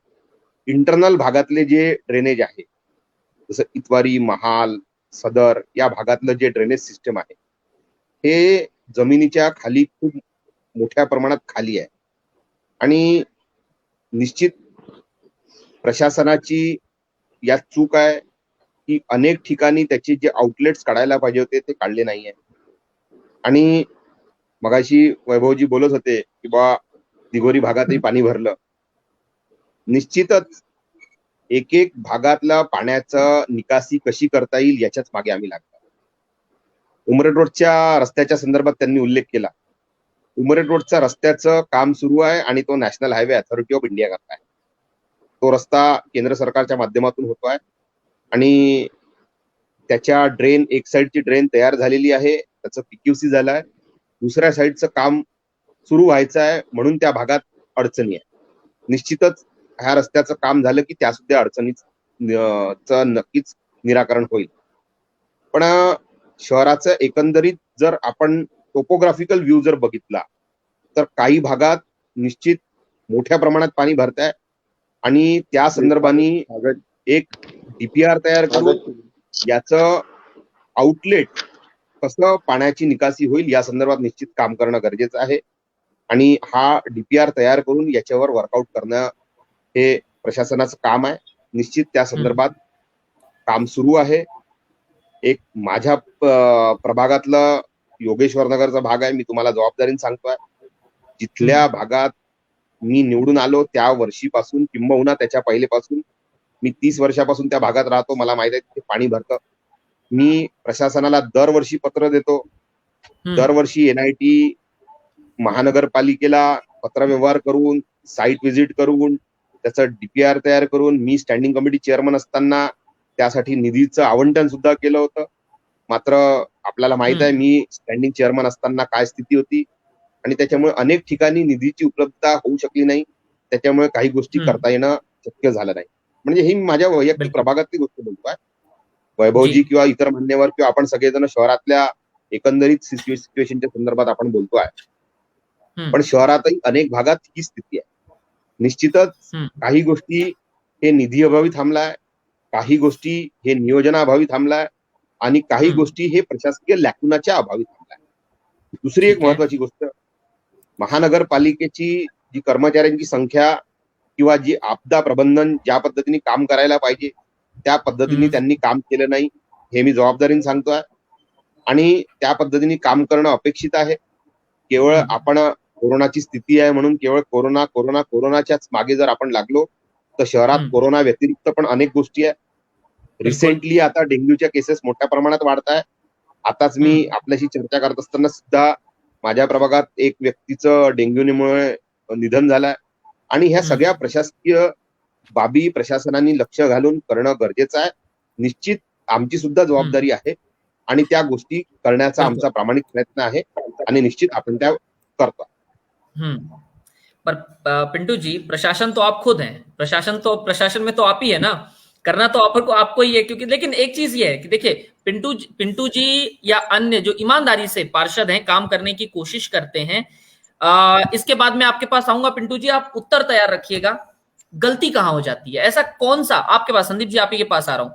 इंटरनल भागातले जे ड्रेनेज आहे जसं इतवारी, महाल, सदर या भागातलं जे ड्रेनेज सिस्टम आहे हे जमिनीच्या खाली खूप मोठ्या प्रमाणात खाली आहे आणि निश्चित प्रशासनाची या चूक आहे की अनेक ठिकाणी त्याचे जे आउटलेट्स काढायला पाहिजे होते ते काढले नाहीये। आणि मगाशी वैभवजी बोलत होते की बा दिघोरी भागातही पाणी भरलं। निश्चितच एक भागातला पाण्याचा निकासी कशी करता येईल याच्याच मागे आम्ही लागतो। उमरेड रोडच्या रस्त्याच्या संदर्भात त्यांनी उल्लेख केला। उमरेड रोडच्या रस्त्याचं काम सुरू आहे आणि तो national highway authority of India करत आहे। तो रस्ता केंद्र सरकारच्या माध्यमातून होतो आहे आणि त्याच्या ड्रेन, एक साइडची ड्रेन तयार झालेली आहे, त्याचं पीक्यूसी झालं आहे, दुसऱ्या साइडचं काम सुरू व्हायचं आहे म्हणून त्या भागात अडचणी आहे। निश्चितच ह्या रस्त्याचं काम झालं की त्या सुद्धा अडचणीचं नक्कीच निराकरण होईल। पण शहराचं एकंदरीत जर आपण टोपोग्राफिकल व्ह्यू जर बघितला तर काही भागात निश्चित मोठ्या प्रमाणात पाणी भरत आहे आणि त्या संदर्भाने एक डीपीआर तयार करून याचं आउटलेट कसं पाण्याची निकासी होईल या संदर्भात निश्चित काम करणं गरजेचं आहे आणि हा डीपीआर तयार करून याच्यावर वर्कआउट करणं हे प्रशासनाचं काम आहे। निश्चित त्या संदर्भात काम सुरू आहे। एक माझ्या प्रभागातलं योगेश्वर नगरचा भाग आहे, मी तुम्हाला जबाबदारीने सांगतोय, जिथल्या भागात मी निवडून आलो त्या वर्षीपासून किंबहुना त्याच्या पहिलेपासून मी 30 वर्षापासून त्या भागात राहतो, मला माहित आहे तिथे पाणी भरतं। मी प्रशासनाला दरवर्षी पत्र देतो दरवर्षी NIT महानगरपालिकेला पत्रव्यवहार करून, साईट व्हिजिट करून, त्याचं DPR तयार करून, मी स्टँडिंग कमिटी चेअरमन असताना त्यासाठी निधीचं आवंटन सुद्धा केलं होतं. मात्र आपल्याला माहित आहे मी स्टँडिंग चेअरमन असताना काय स्थिती होती आणि त्याच्यामुळे अनेक ठिकाणी निधीची उपलब्धता होऊ शकली नाही. त्याच्यामुळे काही गोष्टी करता येणं शक्य झालं नाही. म्हणजे ही माझ्या वैयक्तिक प्रभागातली गोष्ट बोलतोय. वैभवजी किंवा इतर मान्यवर किंवा आपण सगळेजण शहरातल्या एकंदरीत सिच्युएशनच्या संदर्भात आपण बोलतोय. पण शहरातही अनेक भागात ही स्थिती आहे. निश्चितच काही गोष्टी हे निधी अभावी थांबलाय, काही गोष्टी हे नियोजनाअभावी थांबलाय आणि काही गोष्टी हे प्रशासकीय लॅकुनाच्या अभावी थांबलाय. दुसरी एक महत्वाची गोष्ट, महानगरपालिकेची जी कर्मचाऱ्यांची संख्या किंवा जी आपदा प्रबंधन ज्या पद्धतीने काम करायला पाहिजे त्या पद्धतीने त्यांनी काम केलं नाही, हे मी जबाबदारीने सांगतोय. आणि त्या पद्धतीने काम करणं अपेक्षित आहे. केवळ आपण कोरोनाची स्थिती आहे म्हणून केवळ कोरोनाच्याच मागे जर आपण लागलो तर शहरात कोरोना व्यतिरिक्त पण अनेक गोष्टी आहेत. रिसेंटली आता डेंग्यूच्या केसेस मोठ्या प्रमाणात वाढत आहे. आताच मी आपल्याशी चर्चा करत असताना सुद्धा माझ्या प्रभागात एक व्यक्तीचं डेंग्यूमुळे निधन झालंय. आणि ह्या सगळ्या प्रशासकीय बाबी प्रशासनाने लक्ष घालून करणं गरजेचं आहे. निश्चित आमची सुद्धा जबाबदारी आहे आणि त्या गोष्टी करण्याचा आमचा प्रामाणिक प्रयत्न आहे आणि निश्चित आपण त्या करतो. पर पिंटू जी, प्रशासन तो आप खुद हैं, प्रशासन में तो आप ही है ना, करना तो आपको ही है. क्योंकि लेकिन एक चीज ये है कि देखिए पिंटू जी या अन्य जो ईमानदारी से पार्षद हैं, काम करने की कोशिश करते हैं, इसके बाद में आपके पास आऊंगा. पिंटू जी, आप उत्तर तैयार रखिएगा. गलती कहां हो जाती है? ऐसा कौन सा, आपके पास संदीप जी, आप ही के पास आ रहा हूं,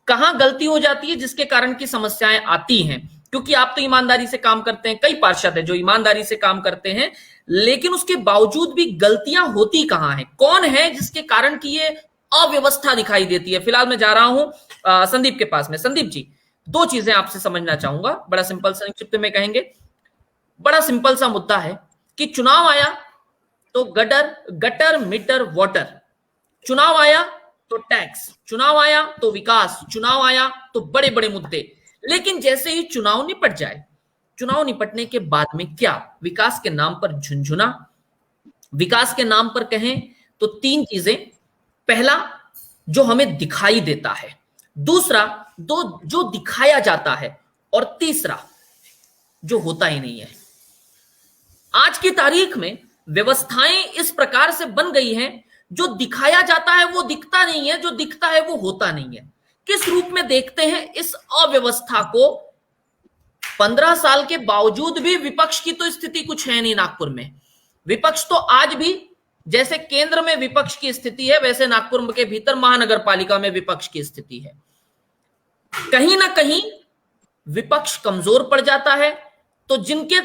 कहां गलती हो जाती है जिसके कारण की समस्याएं आती हैं? क्योंकि आप तो ईमानदारी से काम करते हैं, कई पार्षद हैं जो ईमानदारी से काम करते हैं, लेकिन उसके बावजूद भी गलतियां होती कहां हैं? कौन है जिसके कारण की ये अव्यवस्था दिखाई देती है? फिलहाल मैं जा रहा हूं संदीप के पास में. संदीप जी, दो चीजें आपसे समझना चाहूंगा, बड़ा सिंपल संक्षिप्त में कहेंगे. बड़ा सिंपल सा मुद्दा है कि चुनाव आया तो गटर मीटर वाटर, चुनाव आया तो टैक्स, चुनाव आया तो विकास, चुनाव आया तो बड़े बड़े मुद्दे. लेकिन जैसे ही चुनाव निपट जाए, चुनाव निपटने के बाद में क्या? विकास के नाम पर झुनझुना. विकास के नाम पर कहें तो तीन चीजें. पहला, जो हमें दिखाई देता है. दूसरा, जो दिखाया जाता है. और तीसरा, जो होता ही नहीं है. आज की तारीख में व्यवस्थाएं इस प्रकार से बन गई हैं, जो दिखाया जाता है वो दिखता नहीं है, जो दिखता है वो होता नहीं है. किस रूप में देखते हैं इस अव्यवस्था को? 15 साल के बावजूद भी विपक्ष की तो स्थिति कुछ है नहीं नागपुर में. विपक्ष तो आज भी, जैसे केंद्र में विपक्ष की स्थिति है, वैसे नागपुर के भीतर महानगर पालिका में विपक्ष की स्थिति है. कहीं ना कहीं विपक्ष कमजोर पड़ जाता है, तो जिनके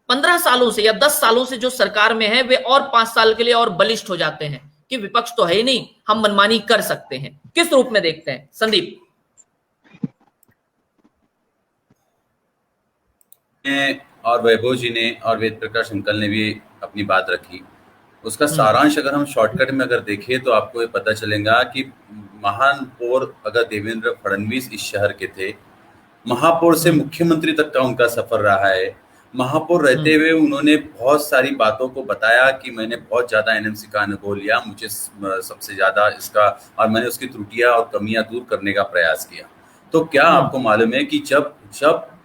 15 सालों से या 10 सालों से जो सरकार में है, वे और 5 साल के लिए और बलिष्ठ हो जाते हैं कि विपक्ष तो है ही नहीं, हम मनमानी कर सकते हैं. किस रूप में देखते हैं संदीप? और वैभव जी ने और वेद प्रकाश अंकल ने भी अपनी बात रखी. उसका सारांश अगर हम शॉर्टकट में अगर देखें तो आपको ये पता चलेगा कि महापौर अगर देवेंद्र फडणवीस इस शहर के थे, महापौर से मुख्यमंत्री तक का उनका सफर रहा है. महापौर रहते हुए उन्होंने बहुत सारी बातों को बताया कि मैंने बहुत ज्यादा एनएमसी का अनुभव लिया, मुझे सबसे ज्यादा इसका, और मैंने उसकी त्रुटियां और कमियां दूर करने का प्रयास किया. तो क्या आपको मालूम है कि जब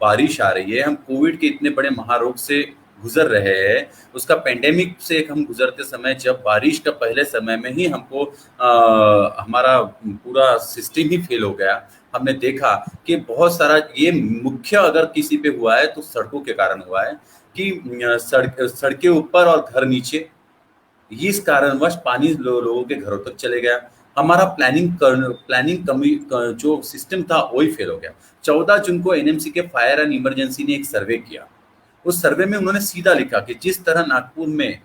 बारिश आ रही है, हम कोविड के इतने बड़े महारोग से गुजर रहे हैं, उसका पेंडेमिक से हम गुजरते समय, जब बारिश का पहले समय में ही हमको हमारा पूरा सिस्टम ही फेल हो गया. हमने देखा कि बहुत सारा, ये मुख्य अगर किसी पे हुआ है तो सड़कों के कारण हुआ है कि सड़कें ऊपर और घर नीचे, इस कारणवश पानी लोगों के घरों तक चले गया. हमारा प्लानिंग कमी जो सिस्टम था वही फेल हो गया. 14 जून को एनएमसी के फायर एंड इमरजेंसी ने एक सर्वे किया. उस सर्वे में उन्होंने सीधा लिखा कि जिस तरह नागपुर में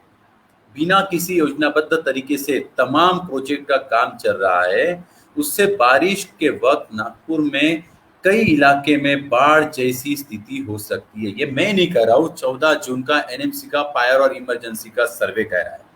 बिना किसी योजनाबद्ध तरीके से तमाम प्रोजेक्ट का काम चल रहा है, उससे बारिश के वक्त नागपुर में कई इलाके में बाढ़ जैसी स्थिति हो सकती है. ये मैं नहीं कह रहा हूँ, 14 जून का एनएमसी का फायर और इमरजेंसी का सर्वे कह रहा है.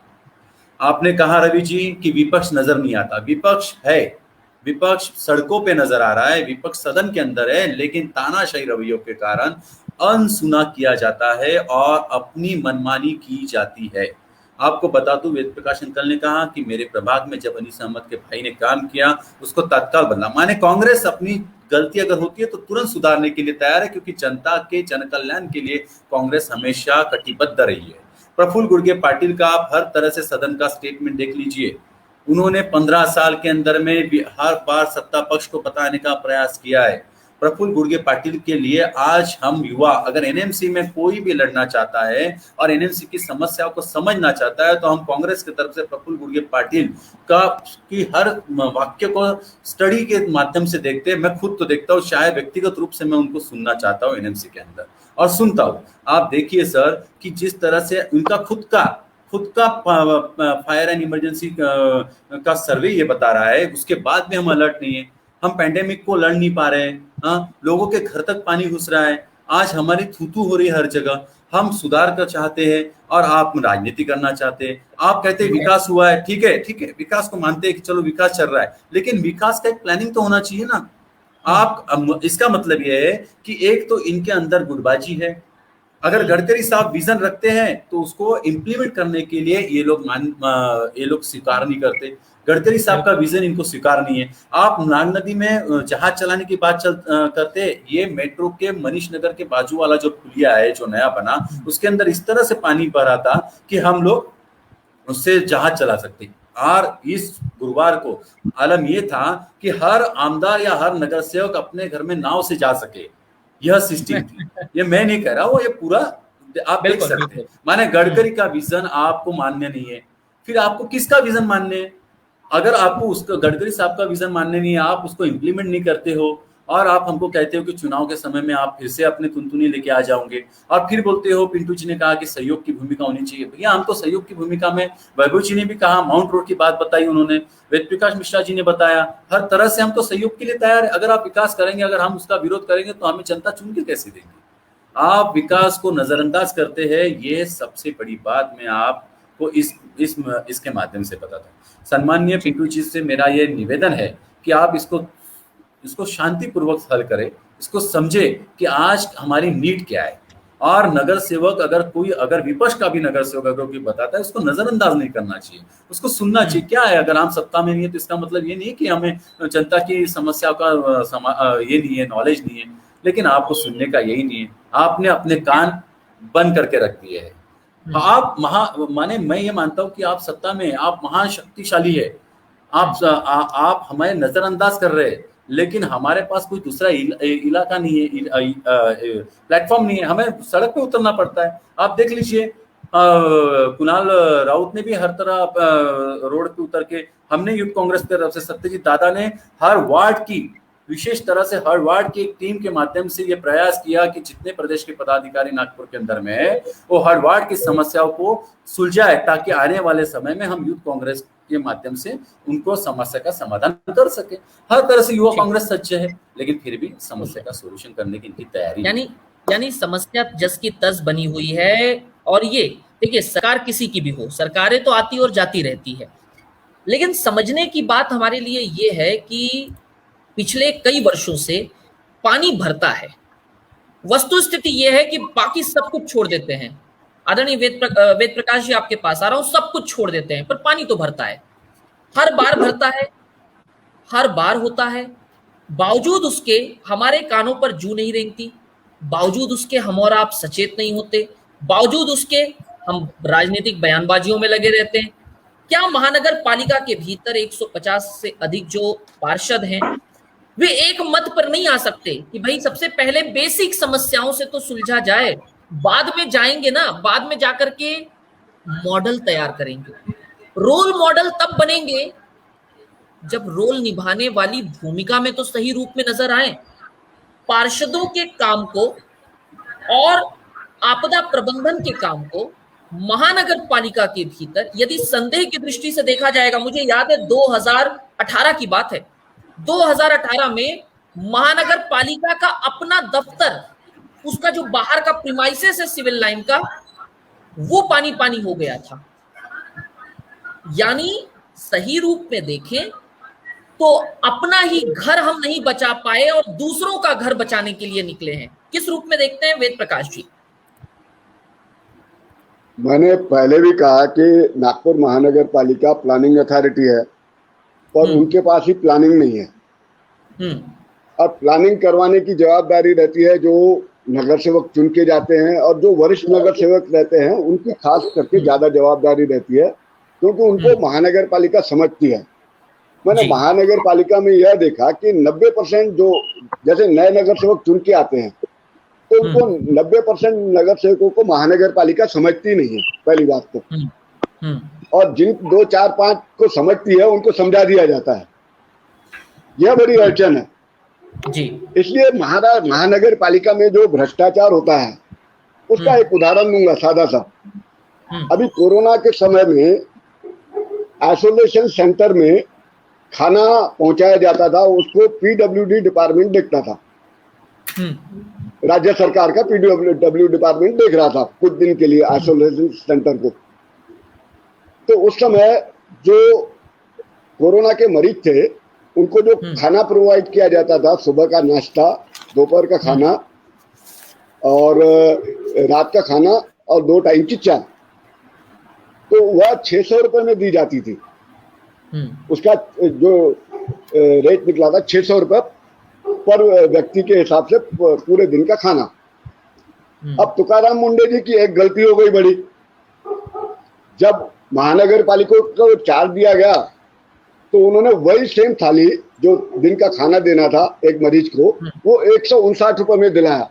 आपने कहा रवि जी कि विपक्ष नजर नहीं आता. विपक्ष है, विपक्ष सड़कों पे नजर आ रहा है, विपक्ष सदन के अंदर है, लेकिन तानाशाही रवैयों के कारण अनसुना किया जाता है और अपनी मनमानी की जाती है। आपको बता दूं, वेद प्रकाश अंकल ने कहा कि मेरे प्रभाग में जब अनीस अहमद के भाई ने काम किया उसको तत्काल बदला। माने कांग्रेस अपनी गलती अगर होती है तो तुरंत सुधारने के लिए तैयार है, क्योंकि जनता के जन कल्याण के लिए कांग्रेस हमेशा कटिबद्ध रही है। प्रफुल्ल गुर्गे पाटिल का आप हर तरह से सदन का स्टेटमेंट देख लीजिए। उन्होंने 15 साल के अंदर में हर बार सत्ता पक्ष को बताने का प्रयास किया है। प्रफुल्ल गुर्गे पाटिल के लिए आज हम युवा, अगर एनएमसी में कोई भी लड़ना चाहता है और एनएमसी की समस्याओं को समझना चाहता है तो हम कांग्रेस की तरफ से प्रफुल्ल गुर्गे पाटिल की हर वाक्य को स्टडी के माध्यम से देखते हैं। मैं खुद तो देखता हूँ, शायद व्यक्तिगत रूप से मैं उनको सुनना चाहता हूँ एनएमसी के अंदर, और सुनता हूँ। आप देखिए सर कि जिस तरह से उनका खुद का फायर एंड इमरजेंसी का सर्वे ये बता रहा है, उसके बाद भी हम अलर्ट नहीं है। हम पैंडेमिक को लड़ नहीं पा रहे हैं। लोगों के घर तक पानी घुस रहा है। आज हमारी थूथू हो रही है हर जगह। हम सुधार कर चाहते हैं और आप राजनीति करना चाहते हैं। आप कहते हैं विकास हुआ है, ठीक है, विकास को मानते हैं कि चलो विकास चल रहा है, लेकिन विकास का एक प्लानिंग तो होना चाहिए ना। आप इसका मतलब ये है कि एक तो इनके अंदर गुटबाजी है। अगर गडकरी साहब विजन रखते हैं तो उसको इम्प्लीमेंट करने के लिए ये लोग स्वीकार नहीं करते। गडकरी साहब का विजन इनको स्वीकार नहीं है। आप नाग नदी में जहाज चलाने की बात करते, ये मेट्रो के मनीष नगर के बाजू वाला जो पुलिया है जो नया बना, उसके अंदर इस तरह से पानी भरा था कि हम लोग उससे जहाज चला सकते। और इस गुरुवार को आलम ये था कि हर आमदार या हर नगर सेवक अपने घर में नाव से जा सके, यह सिस्टम थी। ये मैं नहीं कह रहा हूँ, ये पूरा आप देख सकते हैं। माने गडकरी का विजन आपको मान्य नहीं है, फिर आपको किसका विजन मानने है? अगर आपको उसका गडकरी साहब का विजन मानने नहीं है, आप उसको इम्प्लीमेंट नहीं करते हो और आप हमको कहते हो कि चुनाव के समय में आप फिर से अपने तुनतुनी लेके आ जाओगे और फिर बोलते हो पिंटू जी ने कहा कि सहयोग की भूमिका होनी चाहिए। भैया हम तो सहयोग की भूमिका में, वैभव जी ने भी कहा, माउंट रोड की बात बताई उन्होंने, वेद प्रकाश मिश्रा जी ने बताया, हर तरह से हम तो सहयोग के लिए तैयार है। अगर आप विकास करेंगे, अगर हम उसका विरोध करेंगे तो हमें जनता चुन के कैसे देंगे? आप विकास को नजरअंदाज करते हैं, ये सबसे बड़ी बात मैं आपको इसके माध्यम से बताता हूँ। सम्माननीय पिंटू जी से मेरा ये निवेदन है कि आप इसको शांतिपूर्वक हल करें, इसको समझे कि आज हमारी नीड क्या है। और नगर सेवक अगर विपक्ष का भी नगर सेवक अगर कोई बताता है, उसको नजरअंदाज नहीं करना चाहिए, उसको सुनना चाहिए। क्या है, अगर हम सत्ता में नहीं है तो इसका मतलब ये नहीं है कि हमें जनता की समस्या का ये नहीं है, नॉलेज नहीं है, लेकिन आपको सुनने का यही नहीं है। आपने अपने कान बंद करके रख दिए है। आप माने मैं ये मानता हूं कि आप सत्ता में, आप महाशक्तिशाली है, आप हमें नजरअंदाज कर रहे हैं, लेकिन हमारे पास कोई दूसरा इलाका नहीं है, प्लेटफॉर्म नहीं है, हमें सड़क पे उतरना पड़ता है। आप देख लीजिए, कुणाल राउत ने भी हर तरह रोड पे उतर के, हमने यूथ कांग्रेस की तरफ से सत्यजीत दादा ने हर वार्ड की, विशेष तरह से हर वार्ड की एक टीम के माध्यम से ये प्रयास किया कि जितने प्रदेश के पदाधिकारी नागपुर के अंदर में है वो हर वार्ड की समस्याओं को सुलझाए, ताकि आने वाले समय में हम यूथ कांग्रेस के माध्यम से उनको समस्या का समाधान कर सके। हर तरह से युवा कांग्रेस सच्चे है, लेकिन फिर भी समस्या का सोल्यूशन करने की इनकी तैयारी यानी समस्या जस की तस बनी हुई है। और ये देखिए, सरकार किसी की भी हो, सरकारें तो आती और जाती रहती है, लेकिन समझने की बात हमारे लिए ये है कि पिछले कई वर्षों से पानी भरता है। वस्तुस्थिति यह है कि बाकी सब कुछ छोड़ देते हैं। आदरणीय वेद प्रकाश जी, आपके पास आ रहा हूं, सब कुछ छोड़ देते हैं, पर पानी तो भरता है, हर बार भरता है, हर बार होता है। बावजूद उसके हमारे कानों पर जू नहीं रेंगती, बावजूद उसके हम और आप सचेत नहीं होते, बावजूद उसके हम राजनीतिक बयानबाजियों में लगे रहते हैं। क्या महानगर पालिका के भीतर 150 से अधिक जो पार्षद हैं, वे एक मत पर नहीं आ सकते कि भाई सबसे पहले बेसिक समस्याओं से तो सुलझा जाए, बाद में जाएंगे ना, बाद में जाकर के मॉडल तैयार करेंगे। रोल मॉडल तब बनेंगे जब रोल निभाने वाली भूमिका में तो सही रूप में नजर आए। पार्षदों के काम को और आपदा प्रबंधन के काम को महानगर पालिका के भीतर यदि संदेह की दृष्टि से देखा जाएगा, मुझे याद है 2018 की बात है, 2018 में महानगर पालिका का अपना दफ्तर, उसका जो बाहर का प्रीमाइसेस है सिविल लाइन का, वो पानी पानी हो गया था। यानी सही रूप में देखें तो अपना ही घर हम नहीं बचा पाए और दूसरों का घर बचाने के लिए निकले हैं। किस रूप में देखते हैं वेद प्रकाश जी? मैंने पहले भी कहा कि नागपुर महानगर पालिका प्लानिंग अथॉरिटी है और उनके पास ही प्लानिंग नहीं है। और प्लानिंग करवाने की जवाबदारी रहती है जो नगर सेवक चुन के जाते हैं, और जो वरिष्ठ नगर सेवक रहते हैं उनकी खास करके ज्यादा जवाबदारी रहती है, क्योंकि उनको महानगर पालिका समझती है। मैंने महानगर पालिका में यह देखा कि 90% जो जैसे नए नगर सेवक चुन के आते हैं तो उनको 90% नगर सेवकों को महानगर पालिका समझती नहीं है, पहली बात तो। और जिन 2, 4, 5 को समझती है उनको समझा दिया जाता है। यह बड़ी अड़चन है जी। इसलिए महानगर पालिका में जो भ्रष्टाचार होता है उसका एक उदाहरण दूंगा सादा सा। अभी कोरोना के समय में आइसोलेशन सेंटर में खाना पहुंचाया जाता था, उसको पीडब्ल्यूडी डिपार्टमेंट देखता था। राज्य सरकार का पीडब्ल्यू डिपार्टमेंट देख रहा था कुछ दिन के लिए आइसोलेशन सेंटर को। तो उस समय जो कोरोना के मरीज थे उनको जो खाना प्रोवाइड किया जाता था, सुबह का नाश्ता, दोपहर का खाना और रात का खाना और 2 टाइम की चाय, तो वह 600 रुपए में दी जाती थी। उसका जो रेट निकला था 600 रुपए पर व्यक्ति के हिसाब से पूरे दिन का खाना। अब तुकाराम मुंडे जी की एक गलती हो गई बड़ी। जब महानगर पालिका को चार्ज दिया गया तो उन्होंने वही सेम थाली जो दिन का खाना देना था एक मरीज को, वो 159 रुपए में दिलाया।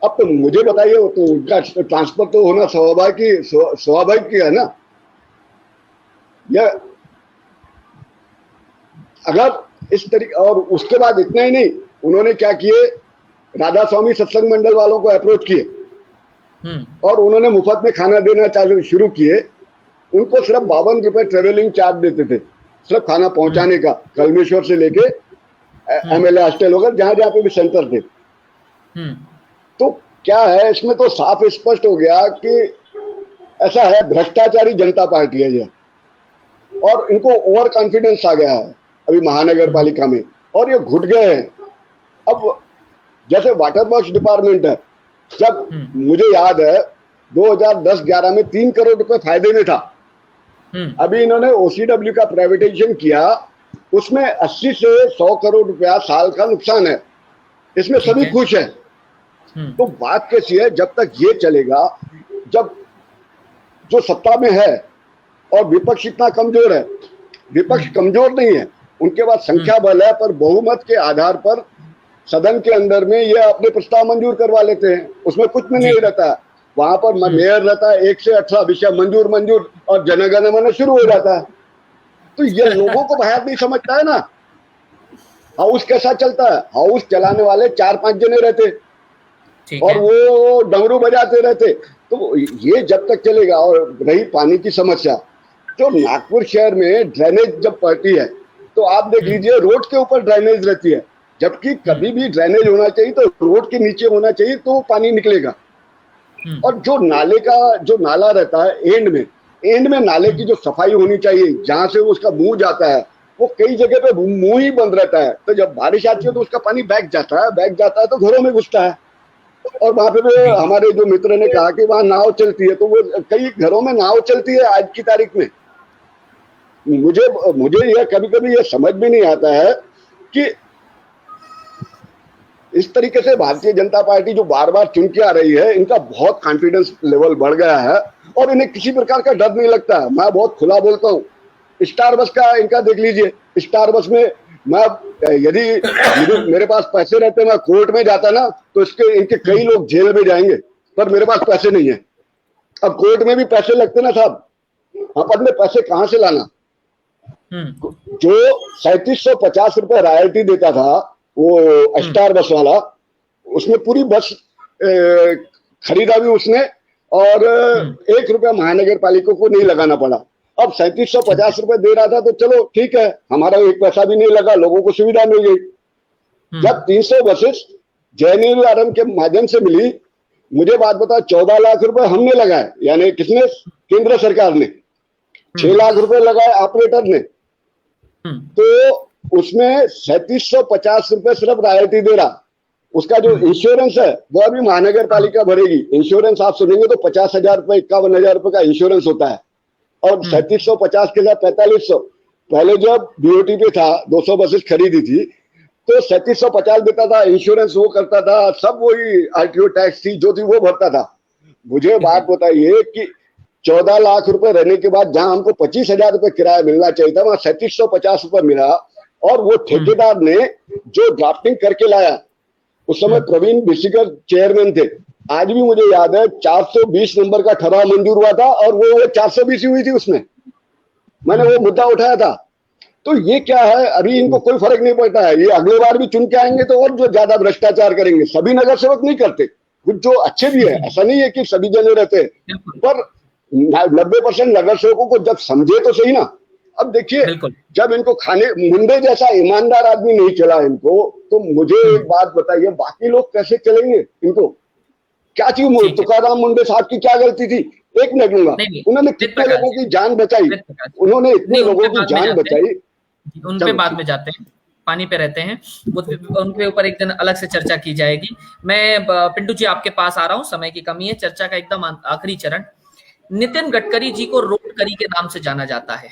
अब तो मुझे बताइए, तो उनका ट्रांसफर तो होना स्वाभाविक है ना। यह अगर इस तरीके, और उसके बाद इतना ही नहीं, उन्होंने क्या किए, राधा स्वामी सत्संग मंडल वालों को अप्रोच किए और उन्होंने मुफ्त में खाना देना शुरू किए। उनको सिर्फ 52 रुपए ट्रेवलिंग चार्ज देते थे, सिर्फ खाना पहुंचाने का, कलमेश्वर से लेके एमएलए हॉस्टल होकर जहां जहां पे भी सेंटर थे। तो क्या है, इसमें तो साफ स्पष्ट हो गया कि ऐसा है, भ्रष्टाचारी जनता पार्टी है ये, और इनको ओवर कॉन्फिडेंस आ गया है अभी महानगर पालिका में, और ये घुट गए हैं। अब जैसे वाटर वर्क्स डिपार्टमेंट है, जब मुझे याद है 2010-11 में 3 करोड़ रुपए फायदे में था। अभी इन्होंने ओसीडब्ल्यू का प्राइवेटाइजेशन किया, उसमें 80 से 100 करोड़ रुपया साल का नुकसान है। इसमें सभी खुश है। तो बात कैसी है, जब तक ये चलेगा, जब जो सत्ता में है और विपक्ष इतना कमजोर है, विपक्ष कमजोर नहीं है, उनके पास संख्या बल है, पर बहुमत के आधार पर सदन के अंदर में ये अपने प्रस्ताव मंजूर करवा लेते हैं। उसमें कुछ भी नहीं रहता है। वहां पर मेयर रहता है 1 से 18 विषय मंजूर और जनगण मन शुरू हो जाता है। तो ये लोगों को बाहर नहीं समझता है ना। हाउस कैसा चलता है, हाउस चलाने वाले 4-5 जने रहते और वो डमरू बजाते रहते। तो ये जब तक चलेगा। और रही पानी की समस्या, जो नागपुर शहर में ड्रेनेज जब पड़ती है तो आप देख लीजिए, रोड के ऊपर ड्रेनेज रहती है, जबकि कभी भी ड्रेनेज होना चाहिए तो रोड के नीचे होना चाहिए, तो पानी निकलेगा। और जो नाला रहता है एंड में नाले की जो सफाई होनी चाहिए, जहां से उसका मुंह जाता है, वो कई जगह पे मुंह ही बंद रहता है। तो जब बारिश आती है तो उसका पानी बैग जाता है तो घरों में घुसता है। और वहां पे हमारे जो मित्र ने कहा कि वहां नाव चलती है, तो वो कई घरों में नाव चलती है आज की तारीख में। मुझे यह कभी ये समझ भी नहीं आता है कि इस तरीके से भारतीय जनता पार्टी जो बार बार चुन के आ रही है, इनका बहुत कॉन्फिडेंस लेवल बढ़ गया है और इन्हें किसी प्रकार का डर नहीं लगता है। मैं बहुत खुला बोलता हूँ। स्टार बस का इनका देख लीजिए, स्टार बस में मैं यदि मेरे पास पैसे रहते, मैं कोर्ट में जाता ना, तो इनके कई लोग जेल में जाएंगे, पर मेरे पास पैसे नहीं है। अब कोर्ट में भी पैसे लगते ना साहब, अपने पैसे कहाँ से लाना। जो 3750 रुपए रॉयल्टी देता था वो स्टार बस वाला, उसमें पूरी बस खरीदा भी उसने और 1 रुपया महानगर पालिका को नहीं लगाना पड़ा। अब 3750 रुपए दे रहा था तो चलो ठीक है, हमारा 1 पैसा भी नहीं लगा, लोगों को सुविधा मिल गई। जब 300 बसेस जयनील के माध्यम से मिली, मुझे बात बता, 14 लाख रुपए हमने लगाए, यानी किसने, केंद्र सरकार ने। 6 लाख रुपए लगाए ऑपरेटर ने। तो उसमें 3750 रुपए सिर्फ रॉयल्टी दे रहा। उसका जो इंश्योरेंस है वो अभी महानगर पालिका भरेगी। इंश्योरेंस आप सुनेंगे तो 50,000 रुपए 51,000 रुपए का इंश्योरेंस होता है, और 3750 के साथ 4500। पहले जब बीओटी पे था 200 बसेस खरीदी थी तो 3750 देता था, इंश्योरेंस वो करता था, सब वही आरटीओ टैक्स थी जो थी वो भरता था। मुझे बात बताइए कि 14 लाख रुपए रहने के बाद जहां हमको 25,000 रुपए किराया मिलना चाहिए था वहां 3750 रुपए मिला, और वो ठेकेदार ने जो ड्राफ्टिंग करके लाया, उस समय प्रवीण बिस्सिकर चेयरमैन थे, आज भी मुझे याद है 420 नंबर का ठराव मंजूर हुआ था और वो 420 हुई थी उसमें, मैंने वो मुद्दा उठाया था। तो ये क्या है, अभी इनको कोई फर्क नहीं पड़ता है, ये अगले बार भी चुन के आएंगे तो और जो ज्यादा भ्रष्टाचार करेंगे। सभी नगर सेवक नहीं करते, कुछ जो अच्छे भी है, ऐसा नहीं है कि सभी जने रहते हैं, पर 90% नगर सेवकों को जब समझे तो सही ना। अब देखिए जब इनको खाने मुंडे जैसा ईमानदार आदमी नहीं चला इनको, तो मुझे एक बात बताइए बाकी लोग कैसे चलेंगे इनको? क्या चीज तुकाराम मुंडे साहब की क्या गलती थी? एक मिनट लूंगा, उन्होंने कितने लोगों की जान बचाई, उन्होंने इतने लोगों की जान बचाई। उन पे बाद में जाते हैं, पानी पे रहते हैं, उनके ऊपर एक दिन अलग से चर्चा की जाएगी। मैं पिंटू जी आपके पास आ रहा हूं, समय की कमी है, चर्चा का एकदम आखिरी चरण। नितिन गडकरी जी को रोडकरी के नाम से जाना जाता है,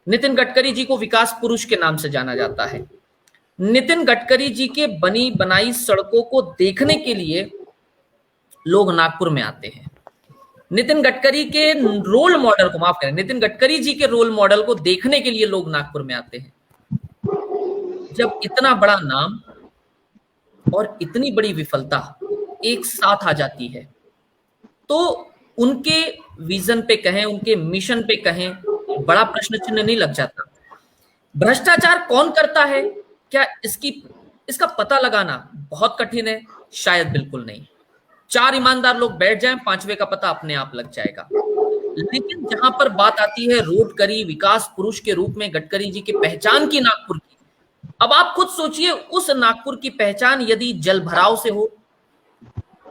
नितिन गडकरी जी को विकास पुरुष के नाम से जाना जाता है। नितिन गडकरी जी के बनी बनाई सड़कों को देखने के लिए लोग नागपुर में आते हैं। नितिन गडकरी के रोल मॉडल को, माफ करें, नितिन गडकरी जी के रोल मॉडल को देखने के लिए लोग नागपुर में आते हैं। जब इतना बड़ा नाम और इतनी बड़ी विफलता एक साथ आ जाती है तो उनके विजन पे कहें, उनके मिशन पे कहें, बड़ा प्रश्न चिन्ह नहीं लग जाता? भ्रष्टाचार कौन करता है, क्या इसका पता लगाना बहुत कठिन है? शायद बिल्कुल नहीं। 4 ईमानदार लोग बैठ जाएं, 5वें का पता अपने आप लग जाएगा। लेकिन जहां पर बात आती है रोडकरी, विकास पुरुष के रूप में गडकरी जी की पहचान की नागपुर की, अब आप खुद सोचिए, उस नागपुर की पहचान यदि जल भराव से हो,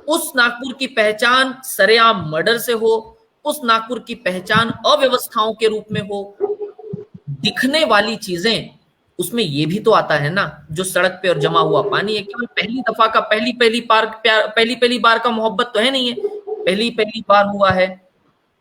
उस नागपुर की पहचान सरेआम मर्डर से हो, उस नागपुर की पहचान अव्यवस्थाओं के रूप में हो, दिखने वाली चीजें, उसमें ये भी तो आता है ना, जो सड़क पे और जमा हुआ पानी है, केवल पहली दफा का पहली बार का मोहब्बत तो है नहीं है, पहली बार हुआ है,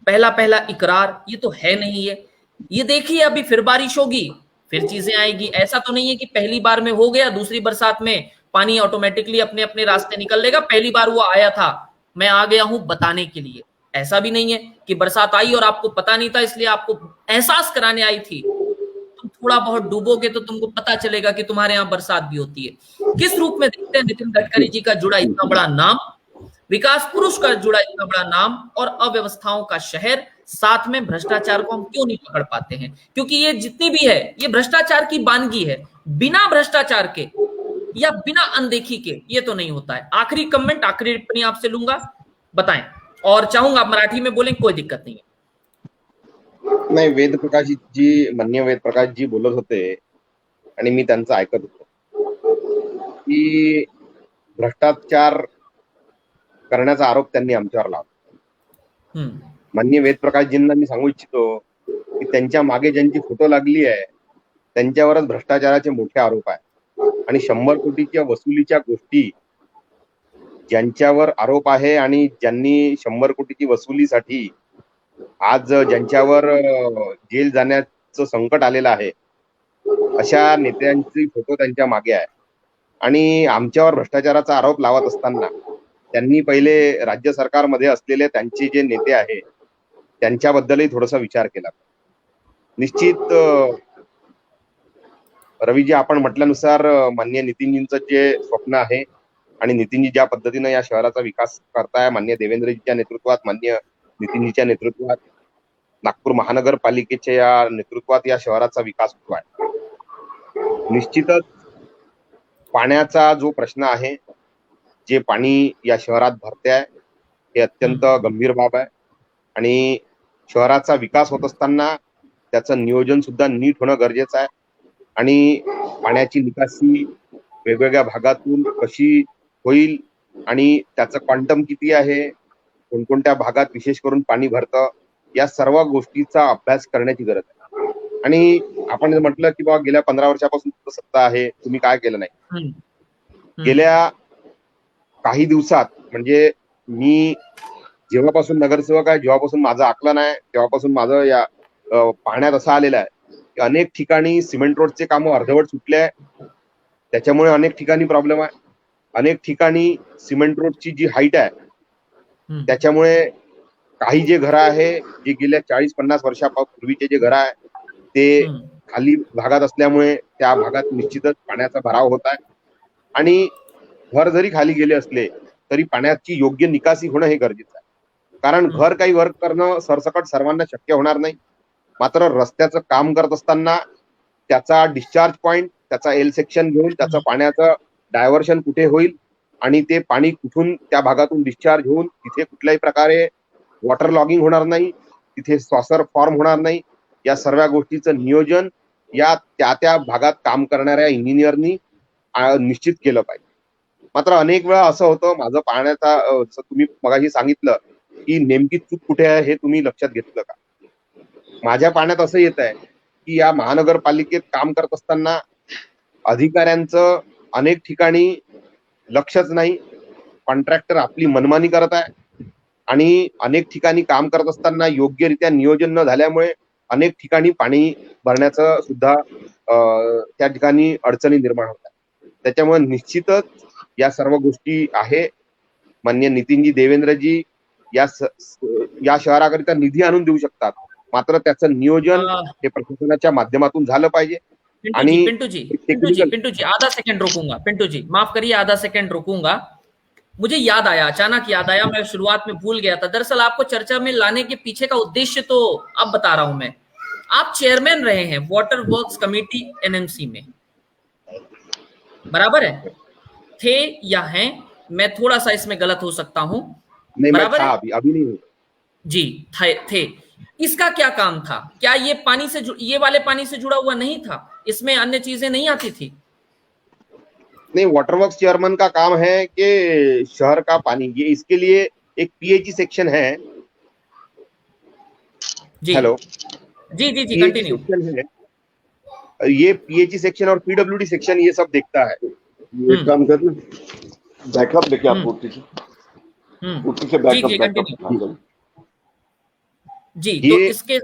पहला इकरार, ये तो है नहीं है। ये देखिए अभी फिर बारिश होगी, फिर चीजें आएगी। ऐसा तो नहीं है कि पहली बार में हो गया, दूसरी बरसात में पानी ऑटोमेटिकली अपने अपने रास्ते निकल लेगा, पहली बार वो आया था, मैं आ गया हूं बताने के लिए। ऐसा भी नहीं है कि बरसात आई और आपको पता नहीं था इसलिए आपको एहसास कराने आई थी। तुम थोड़ा बहुत डूबोगे तो तुमको पता चलेगा कि तुम्हारे यहाँ बरसात भी होती है। किस रूप में देखते हैं नितिन गडकरी जी का जुड़ा इतना बड़ा नाम, विकास पुरुष का जुड़ा इतना बड़ा नाम, और अव्यवस्थाओं का शहर, साथ में भ्रष्टाचार को हम क्यों नहीं पकड़ पाते हैं? क्योंकि ये जितनी भी है, ये भ्रष्टाचार की बानगी है, बिना भ्रष्टाचार के या बिना अनदेखी के ये तो नहीं होता है। आखिरी कमेंट, आखिरी टिप्पणी आपसे लूंगा, बताएं, और चाहूंगा आप मराठी में बोलें, कोई दिक्कत नहीं है। नाही, वेदप्रकाश जी, माननीय वेदप्रकाश जी बोलत होते आणि मी त्यांचं ऐकत होतो की भ्रष्टाचार करण्याचा आरोप त्यांनी आमच्यावर लावला। माननीय वेदप्रकाशजींना मी सांगू इच्छितो की त्यांच्या मागे ज्यांची फोटो लागली आहे त्यांच्यावरच भ्रष्टाचाराचे मोठे आरोप आहे, आणि 100 कोटीच्या वसुलीच्या गोष्टी ज्यांच्यावर आरोप आहे आणि ज्यांनी 100 कोटीची वसुलीसाठी आज ज्यांच्यावर जेल जाण्याचं संकट आलेलं आहे, अशा नेत्यांची फोटो त्यांच्या मागे आहे। आणि आमच्यावर भ्रष्टाचाराचा आरोप लावत असताना त्यांनी पहिले राज्य सरकारमध्ये असलेले त्यांचे जे नेते आहे त्यांच्याबद्दलही थोडासा विचार केला। निश्चित रवीजी, आपण म्हटल्यानुसार माननीय नितीनजींचं जे स्वप्न आहे आणि नितीनजी ज्या पद्धतीने या शहराचा विकास करताय, माननीय देवेंद्रजीच्या नेतृत्वात, माननीय नितीनजीच्या नेतृत्वात, नागपूर महानगरपालिकेच्या या नेतृत्वात या शहराचा विकास होतो आहे। निश्चितच पाण्याचा जो प्रश्न आहे, जे पाणी या शहरात भरते आहे, हे अत्यंत गंभीर बाब आहे, आणि शहराचा विकास होत असताना त्याचं नियोजन सुद्धा नीट होणं गरजेचं आहे। आणि पाण्याची निकासी वेगवेगळ्या भागातून कशी होईल आणि त्याचं क्वांटम किती आहे, कोणकोणत्या भागात विशेष करून पाणी भरतं, या सर्व गोष्टीचा अभ्यास करण्याची गरज आहे। आणि आपण म्हटलं की बाबा गेल्या 15 वर्षापासून सत्ता आहे, तुम्ही काय केलं नाही. हम्म, हम्म, गेल्या काही दिवसात म्हणजे मी जेव्हापासून नगरसेवक आहे, जेव्हापासून माझं आकलन आहे, तेव्हापासून माझं या पाहण्यात असं आलेलं आहे की अनेक ठिकाणी सिमेंट रोडचे कामं अर्धवट सुटले आहे. त्याच्यामुळे अनेक ठिकाणी प्रॉब्लेम आहे. अनेक ठिकाणी सिमेंट रोडची जी हाईट आहे हम्म, त्याच्यामुळे काही जे घरं आहे जे गेल्या 40-50 वर्षापूर्वीचे जे घरं आहे ते हम्म, खाली भागात असल्यामुळे त्या भागात निश्चितच पाण्याचा भराव होत आहे. आणि घर जरी खाली गेले असले तरी पाण्याची योग्य निकासी होणं हे गरजेचं आहे. कारण घर काही वर्क करणं सरसकट सर्वांना शक्य होणार नाही. मात्र रस्त्याचं काम करत असताना त्याचा डिस्चार्ज पॉइंट, त्याचा एल सेक्शन घेऊन त्याचं पाण्याचं डायव्हर्शन कुठे होईल आणि ते पाणी कुठून त्या भागातून डिस्चार्ज होऊन तिथे कुठल्याही प्रकारे वॉटर लॉगिंग होणार नाही, तिथे सॉसर फॉर्म होणार नाही, या सर्व गोष्टीचं नियोजन या त्या भागात काम करणाऱ्या इंजिनियरनी निश्चित केलं पाहिजे. मात्र अनेक वेळा असं होतं, माझं पाहण्याचा तुम्ही मगाशी सांगितलं की नेमकी चूक कुठे आहे हे तुम्ही लक्षात घेतलं का? माझ्या पाहण्यात असं येत आहे की या महानगरपालिकेत काम करत असताना अधिकाऱ्यांचं अनेक ठिकाणी लक्षच नाही. कॉन्ट्रॅक्टर आपली मनमानी करत आहे आणि अनेक ठिकाणी काम करत असताना योग्यरित्या नियोजन न झाल्यामुळे अनेक ठिकाणी पाणी भरण्याचं सुद्धा त्या ठिकाणी अडचणी निर्माण होतात. त्याच्यामुळे निश्चितच या सर्व गोष्टी आहे. माननीय नितीनजी देवेंद्रजी या शहराकरिता निधी आणून देऊ शकतात, मात्र त्याचं नियोजन हे प्रशासनाच्या माध्यमातून झालं पाहिजे. पिंटू जी आधा सेकंड रोकूंगा. पिंटू जी माफ करिए, आधा सेकंड रोकूंगा. मुझे याद आया, अचानक याद आया, मैं शुरुआत में भूल गया था. दरअसल आपको चर्चा में लाने के पीछे का उद्देश्य तो अब बता रहा हूं मैं. आप चेयरमैन रहे हैं वाटर वर्क्स कमेटी एनएमसी में, बराबर है? थे या हैं? मैं थोड़ा सा इसमें गलत हो सकता हूं. बराबर है? अभी नहीं हूं जी. थे. इसका क्या काम था? क्या ये पानी से ये वाले पानी से जुड़ा हुआ नहीं था? इसमें अन्य चीजें नहीं आती थी? नहीं, वाटर वर्क्स चेयरमैन का काम है कि शहर का पानी, ये इसके लिए एक पीएचई सेक्शन है. जी. हेलो जी कंटिन्यू. ये पीएचई सेक्शन और पीडब्ल्यूडी सेक्शन ये सब देखता है. ये काम करना बैकअप देखिए आप पूर्ति से बैकअप. जी तो इसके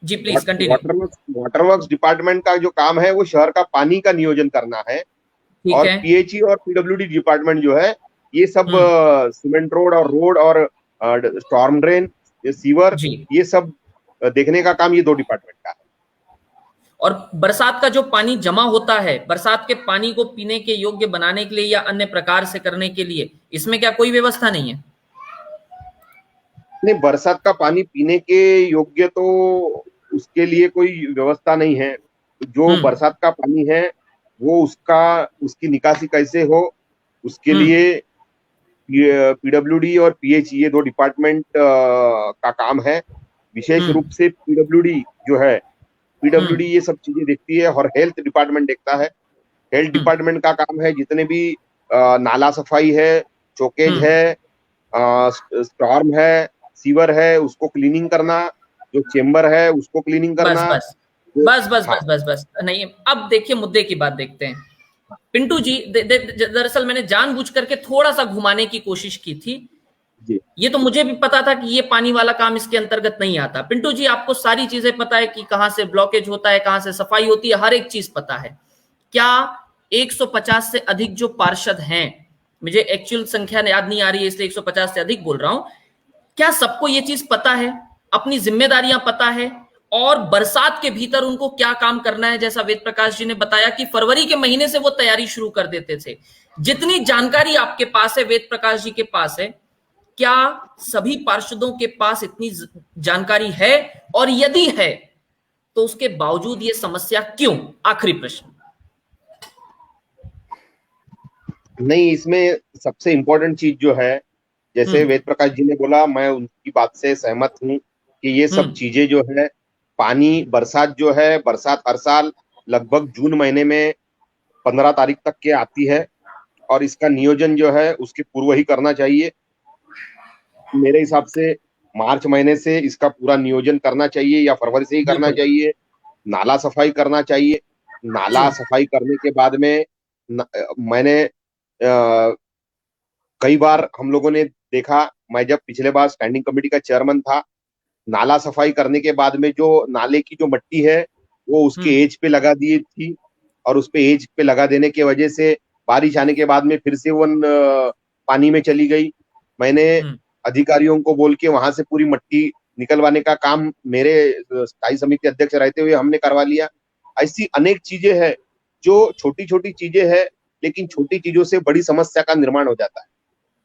जी please continue. Water works department का जो काम है वो शहर का पानी का नियोजन करना है. और पीएचई और पीडब्ल्यूडी डिपार्टमेंट जो है ये सब सीमेंट रोड और स्टॉर्म ड्रेन, सीवर, ये सब देखने का काम ये दो डिपार्टमेंट का है. और बरसात का जो पानी जमा होता है, बरसात के पानी को पीने के योग्य बनाने के लिए या अन्य प्रकार से करने के लिए, इसमें क्या कोई व्यवस्था नहीं है? नहीं, बरसात का पानी पीने के योग्य तो उसके लिए कोई व्यवस्था नहीं है. जो बरसात का पानी है वो उसकी निकासी कैसे हो उसके लिए पीडब्ल्यूडी और पीएचई ये दो डिपार्टमेंट का काम है. विशेष रूप से पीडब्ल्यूडी जो है, पीडब्ल्यूडी ये सब चीजें देखती है और हेल्थ डिपार्टमेंट देखता है. हेल्थ डिपार्टमेंट का काम है जितने भी नाला सफाई है, चौकेज है, स्टॉर्म है, सीवर है, उसको क्लीनिंग करना, जो चेम्बर है उसको क्लीनिंग करना. बस नहीं. अब देखिए मुद्दे की बात देखते हैं. पिंटू जी, दरअसल मैंने जानबूझ करके थोड़ा सा घुमाने की कोशिश की थी. ये तो मुझे भी पता था कि ये पानी वाला काम इसके अंतर्गत नहीं आता. पिंटू जी, आपको सारी चीजें पता है कि कहां से ब्लॉकेज होता है, कहां से सफाई होती है, हर एक चीज पता है. क्या 150 से अधिक जो पार्षद हैं, मुझे एक्चुअल संख्या याद नहीं आ रही है इसलिए 150 से अधिक बोल रहा हूं, क्या सबको ये चीज पता है, अपनी जिम्मेदारियां पता है और बरसात के भीतर उनको क्या काम करना है? जैसा वेद प्रकाश जी ने बताया कि फरवरी के महीने से वो तैयारी शुरू कर देते थे. जितनी जानकारी आपके पास है, वेद प्रकाश जी के पास है, क्या सभी पार्षदों के पास इतनी जानकारी है? और यदि है तो उसके बावजूद ये समस्या क्यों? आखिरी प्रश्न. नहीं, इसमें सबसे इंपॉर्टेंट चीज जो है, जैसे वेद प्रकाश जी ने बोला, मैं उनकी बात से सहमत हूं कि ये सब चीजें जो है, पानी बरसात जो है, बरसात हर साल लगभग जून महीने में 15 तारीख तक के आती है और इसका नियोजन जो है उसके पूर्व ही करना चाहिए. मेरे हिसाब से मार्च महीने से इसका पूरा नियोजन करना चाहिए या फरवरी से ही करना चाहिए. नाला सफाई करना चाहिए। नाला सफाई करने के बाद में मैंने कई बार हम लोगों ने देखा, मैं जब पिछले बार स्टैंडिंग कमेटी का चेयरमैन था, नाला सफाई करने के बाद में जो नाले की जो मट्टी है वो उसके एज पे लगा दी थी, और उस पे एज पे लगा देने की वजह से बारिश आने के बाद में फिर से वो पानी में चली गई। मैंने अधिकारियों को बोल के वहां से पूरी मट्टी निकलवाने का काम मेरे स्थायी समिति अध्यक्ष रहते हुए हमने करवा लिया। ऐसी अनेक चीजें हैं जो छोटी छोटी चीजें हैं, लेकिन छोटी चीजों से बड़ी समस्या का निर्माण हो जाता है।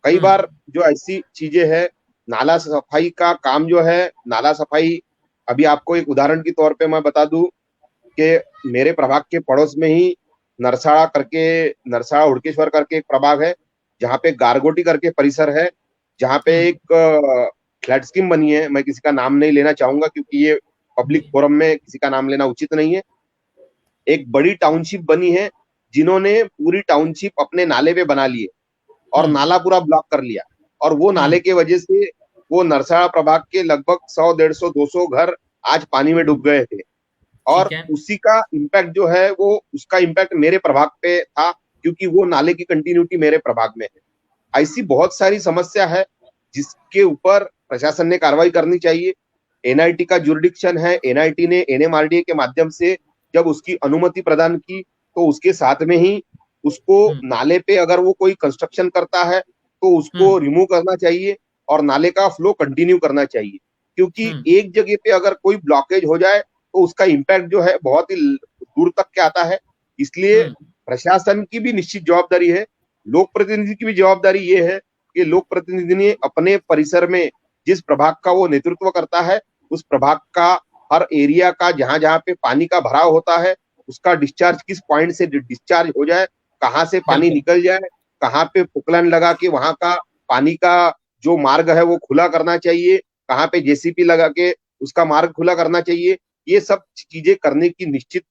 कई बार जो ऐसी चीजें हैं, नाला सफाई का काम जो है, नाला सफाई, अभी आपको एक उदाहरण के तौर पे मैं बता दूं कि मेरे प्रभाग के पड़ोस में ही नरसाड़ा हुड़केश्वर करके एक प्रभाग है, जहाँ पे गारगोटी करके परिसर है, जहाँ पे एक फ्लैट स्कीम बनी है। मैं किसी का नाम नहीं लेना चाहूंगा क्योंकि ये पब्लिक फोरम में किसी का नाम लेना उचित नहीं है। एक बड़ी टाउनशिप बनी है जिन्होंने पूरी टाउनशिप अपने नाले पे बना लिए और नाला पूरा ब्लॉक कर लिया, और वो नाले के वजह से वो नरसाड़ा प्रभाग के लगभग 100, 150, 200 घर आज पानी में डूब गए थे। और उसी का इम्पैक्ट जो है वो उसका इम्पैक्ट मेरे प्रभाग पे था, क्योंकि वो नाले की कंटिन्यूटी मेरे प्रभाग में है। ऐसी बहुत सारी समस्या है जिसके ऊपर प्रशासन ने कार्रवाई करनी चाहिए। एनआईटी का जुरिडिक्शन है, एनआईटी ने एनएमआरडीए के माध्यम से जब उसकी अनुमति प्रदान की तो उसके साथ में ही उसको नाले पे अगर वो कोई कंस्ट्रक्शन करता है तो उसको रिमूव करना चाहिए और नाले का फ्लो कंटिन्यू करना चाहिए, क्योंकि एक जगह पे अगर कोई ब्लॉकेज हो जाए तो उसका इम्पैक्ट जो है बहुत ही दूर तक के आता है। इसलिए प्रशासन की भी निश्चित जवाबदारी है, लोक प्रतिनिधि की भी जवाबदारी ये है कि लोक प्रतिनिधि ने अपने परिसर में जिस प्रभाग का वो नेतृत्व करता है, उस प्रभाग का हर एरिया का जहां जहां पे पानी का भराव होता है उसका डिस्चार्ज किस पॉइंट से डिस्चार्ज हो जाए, कहाँ से पानी निकल जाए, कहाँ पे पुकलन लगा के वहां का पानी का जो मार्ग है वो खुला करना चाहिए, कहाँ पे जेसीपी लगा के उसका मार्ग खुला करना चाहिए। ये सब चीजें करने की निश्चित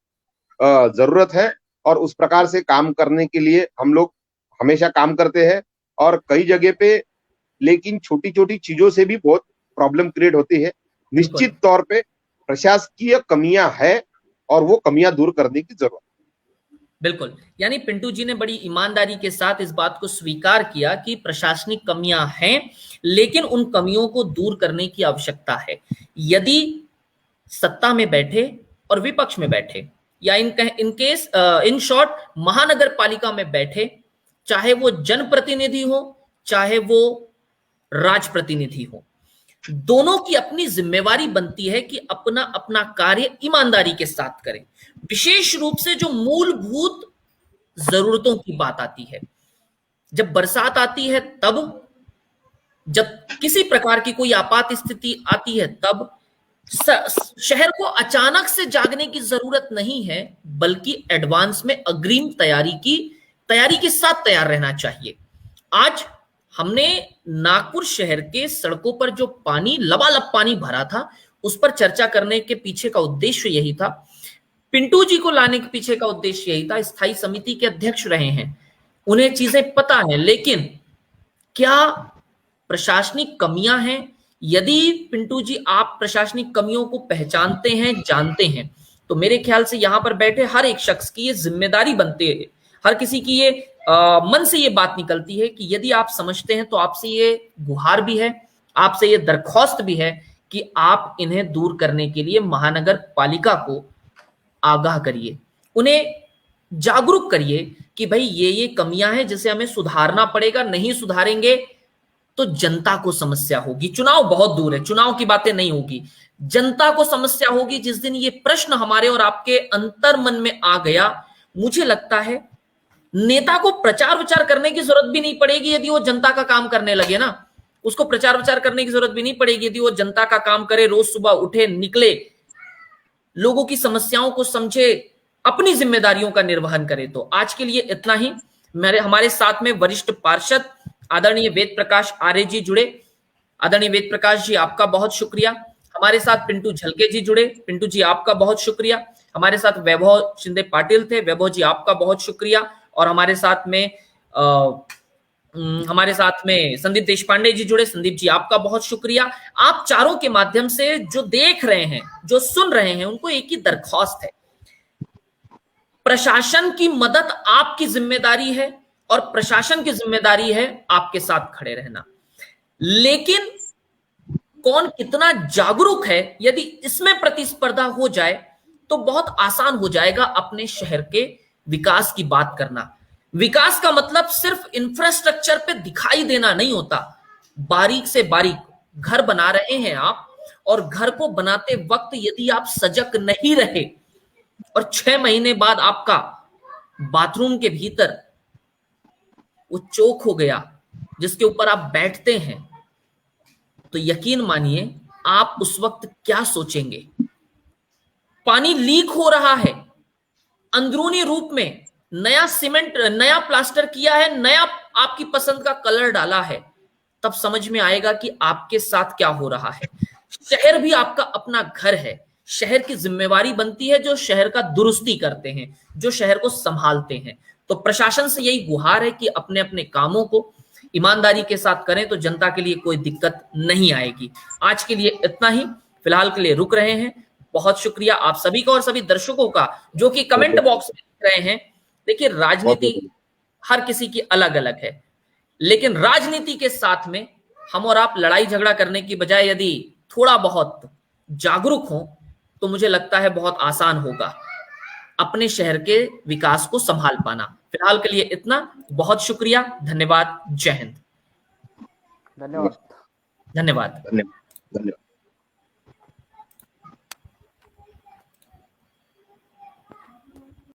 जरूरत है, और उस प्रकार से काम करने के लिए हम लोग हमेशा काम करते हैं। और कई जगह पे लेकिन छोटी छोटी चीजों से भी बहुत प्रॉब्लम क्रिएट होती है। निश्चित तौर पे प्रशासकीय कमियां है और वो कमियां दूर करने की जरूरत। बिल्कुल, यानी पिंटू जी ने बड़ी ईमानदारी के साथ इस बात को स्वीकार किया कि प्रशासनिक कमियां हैं, लेकिन उन कमियों को दूर करने की आवश्यकता है। यदि सत्ता में बैठे और विपक्ष में बैठे, या इन शॉर्ट महानगर पालिका में बैठे, चाहे वो जनप्रतिनिधि हो चाहे वो राजप्रतिनिधि हो, दोनों की अपनी जिम्मेवारी बनती है कि अपना अपना कार्य ईमानदारी के साथ करें। विशेष रूप से जो मूलभूत जरूरतों की बात आती है, जब बरसात आती है तब, जब किसी प्रकार की कोई आपात स्थिति आती है तब, शहर को अचानक से जागने की जरूरत नहीं है, बल्कि एडवांस में अग्रिम तैयारी के साथ तैयार रहना चाहिए। आज हमने नागपुर शहर के सड़कों पर जो पानी लबालब पानी भरा था उस पर चर्चा करने के पीछे का उद्देश्य यही था, पिंटू जी को लाने के पीछे का उद्देश्य यही था। स्थायी समिति के अध्यक्ष रहे हैं, उन्हें चीजें पता है, लेकिन क्या प्रशासनिक कमियां हैं? यदि पिंटू जी आप प्रशासनिक कमियों को पहचानते हैं, जानते हैं, तो मेरे ख्याल से यहां पर बैठे हर एक शख्स की ये जिम्मेदारी बनती है, हर किसी की ये मन से ये बात निकलती है कि यदि आप समझते हैं तो आपसे ये गुहार भी है, आपसे ये दरख्वास्त भी है कि आप इन्हें दूर करने के लिए महानगर पालिका को आगाह करिए, उन्हें जागरूक करिए कि भाई ये कमियां हैं जिसे हमें सुधारना पड़ेगा। नहीं सुधारेंगे तो जनता को समस्या होगी। चुनाव बहुत दूर है, चुनाव की बातें नहीं होगी, जनता को समस्या होगी। जिस दिन ये प्रश्न हमारे और आपके अंतर मन में आ गया, मुझे लगता है नेता को प्रचार विचार करने की जरूरत भी नहीं पड़ेगी। यदि वो जनता का काम करने लगे ना, उसको प्रचार विचार करने की जरूरत भी नहीं पड़ेगी। यदि वो जनता का काम करे, रोज सुबह उठे, निकले, लोगों की समस्याओं को समझे, अपनी जिम्मेदारियों का निर्वहन करे। तो आज के लिए इतना ही। हमारे साथ में वरिष्ठ पार्षद आदरणीय वेद प्रकाश आर्य जी जुड़े। आदरणीय वेद प्रकाश जी, आपका बहुत शुक्रिया। हमारे साथ पिंटू झलके जी जुड़े। पिंटू जी, आपका बहुत शुक्रिया। हमारे साथ वैभव शिंदे पाटिल थे। वैभव जी, आपका बहुत शुक्रिया। और हमारे साथ में हमारे साथ में संदीप देशपांडे जी जुड़े। संदीप जी, आपका बहुत शुक्रिया। आप चारों के माध्यम से जो देख रहे हैं, जो सुन रहे हैं, उनको एक ही दरख्वास्त है, प्रशासन की मदद आपकी जिम्मेदारी है और प्रशासन की जिम्मेदारी है आपके साथ खड़े रहना। लेकिन कौन कितना जागरूक है, यदि इसमें प्रतिस्पर्धा हो जाए तो बहुत आसान हो जाएगा अपने शहर के विकास की बात करना। विकास का मतलब सिर्फ इंफ्रास्ट्रक्चर पे दिखाई देना नहीं होता। बारीक से बारीक घर बना रहे हैं आप, और घर को बनाते वक्त यदि आप सजग नहीं रहे और 6 महीने बाद आपका बाथरूम के भीतर वो चौक हो गया जिसके ऊपर आप बैठते हैं, तो यकीन मानिए आप उस वक्त क्या सोचेंगे। पानी लीक हो रहा है, अंदरूनी रूप में नया सीमेंट, नया प्लास्टर किया है, नया आपकी पसंद का कलर डाला है, तब समझ में आएगा कि आपके साथ क्या हो रहा है। शहर भी आपका अपना घर है। शहर की जिम्मेवारी बनती है जो शहर का दुरुस्ती करते हैं, जो शहर को संभालते हैं। तो प्रशासन से यही गुहार है कि अपने अपने कामों को ईमानदारी के साथ करें तो जनता के लिए कोई दिक्कत नहीं आएगी। आज के लिए इतना ही, फिलहाल के लिए रुक रहे हैं। बहुत शुक्रिया आप सभी का और सभी दर्शकों का जो कि कमेंट बॉक्स में लिख रहे हैं। देखिए, राजनीति हर किसी की अलग अलग है, लेकिन राजनीति के साथ में हम और आप लड़ाई झगड़ा करने की बजाय यदि थोड़ा बहुत जागरूक हो तो मुझे लगता है बहुत आसान होगा अपने शहर के विकास को संभाल पाना। फिलहाल के लिए इतना, बहुत शुक्रिया, धन्यवाद, जय हिंद। धन्यवाद। धन्यवाद। धन्यवाद।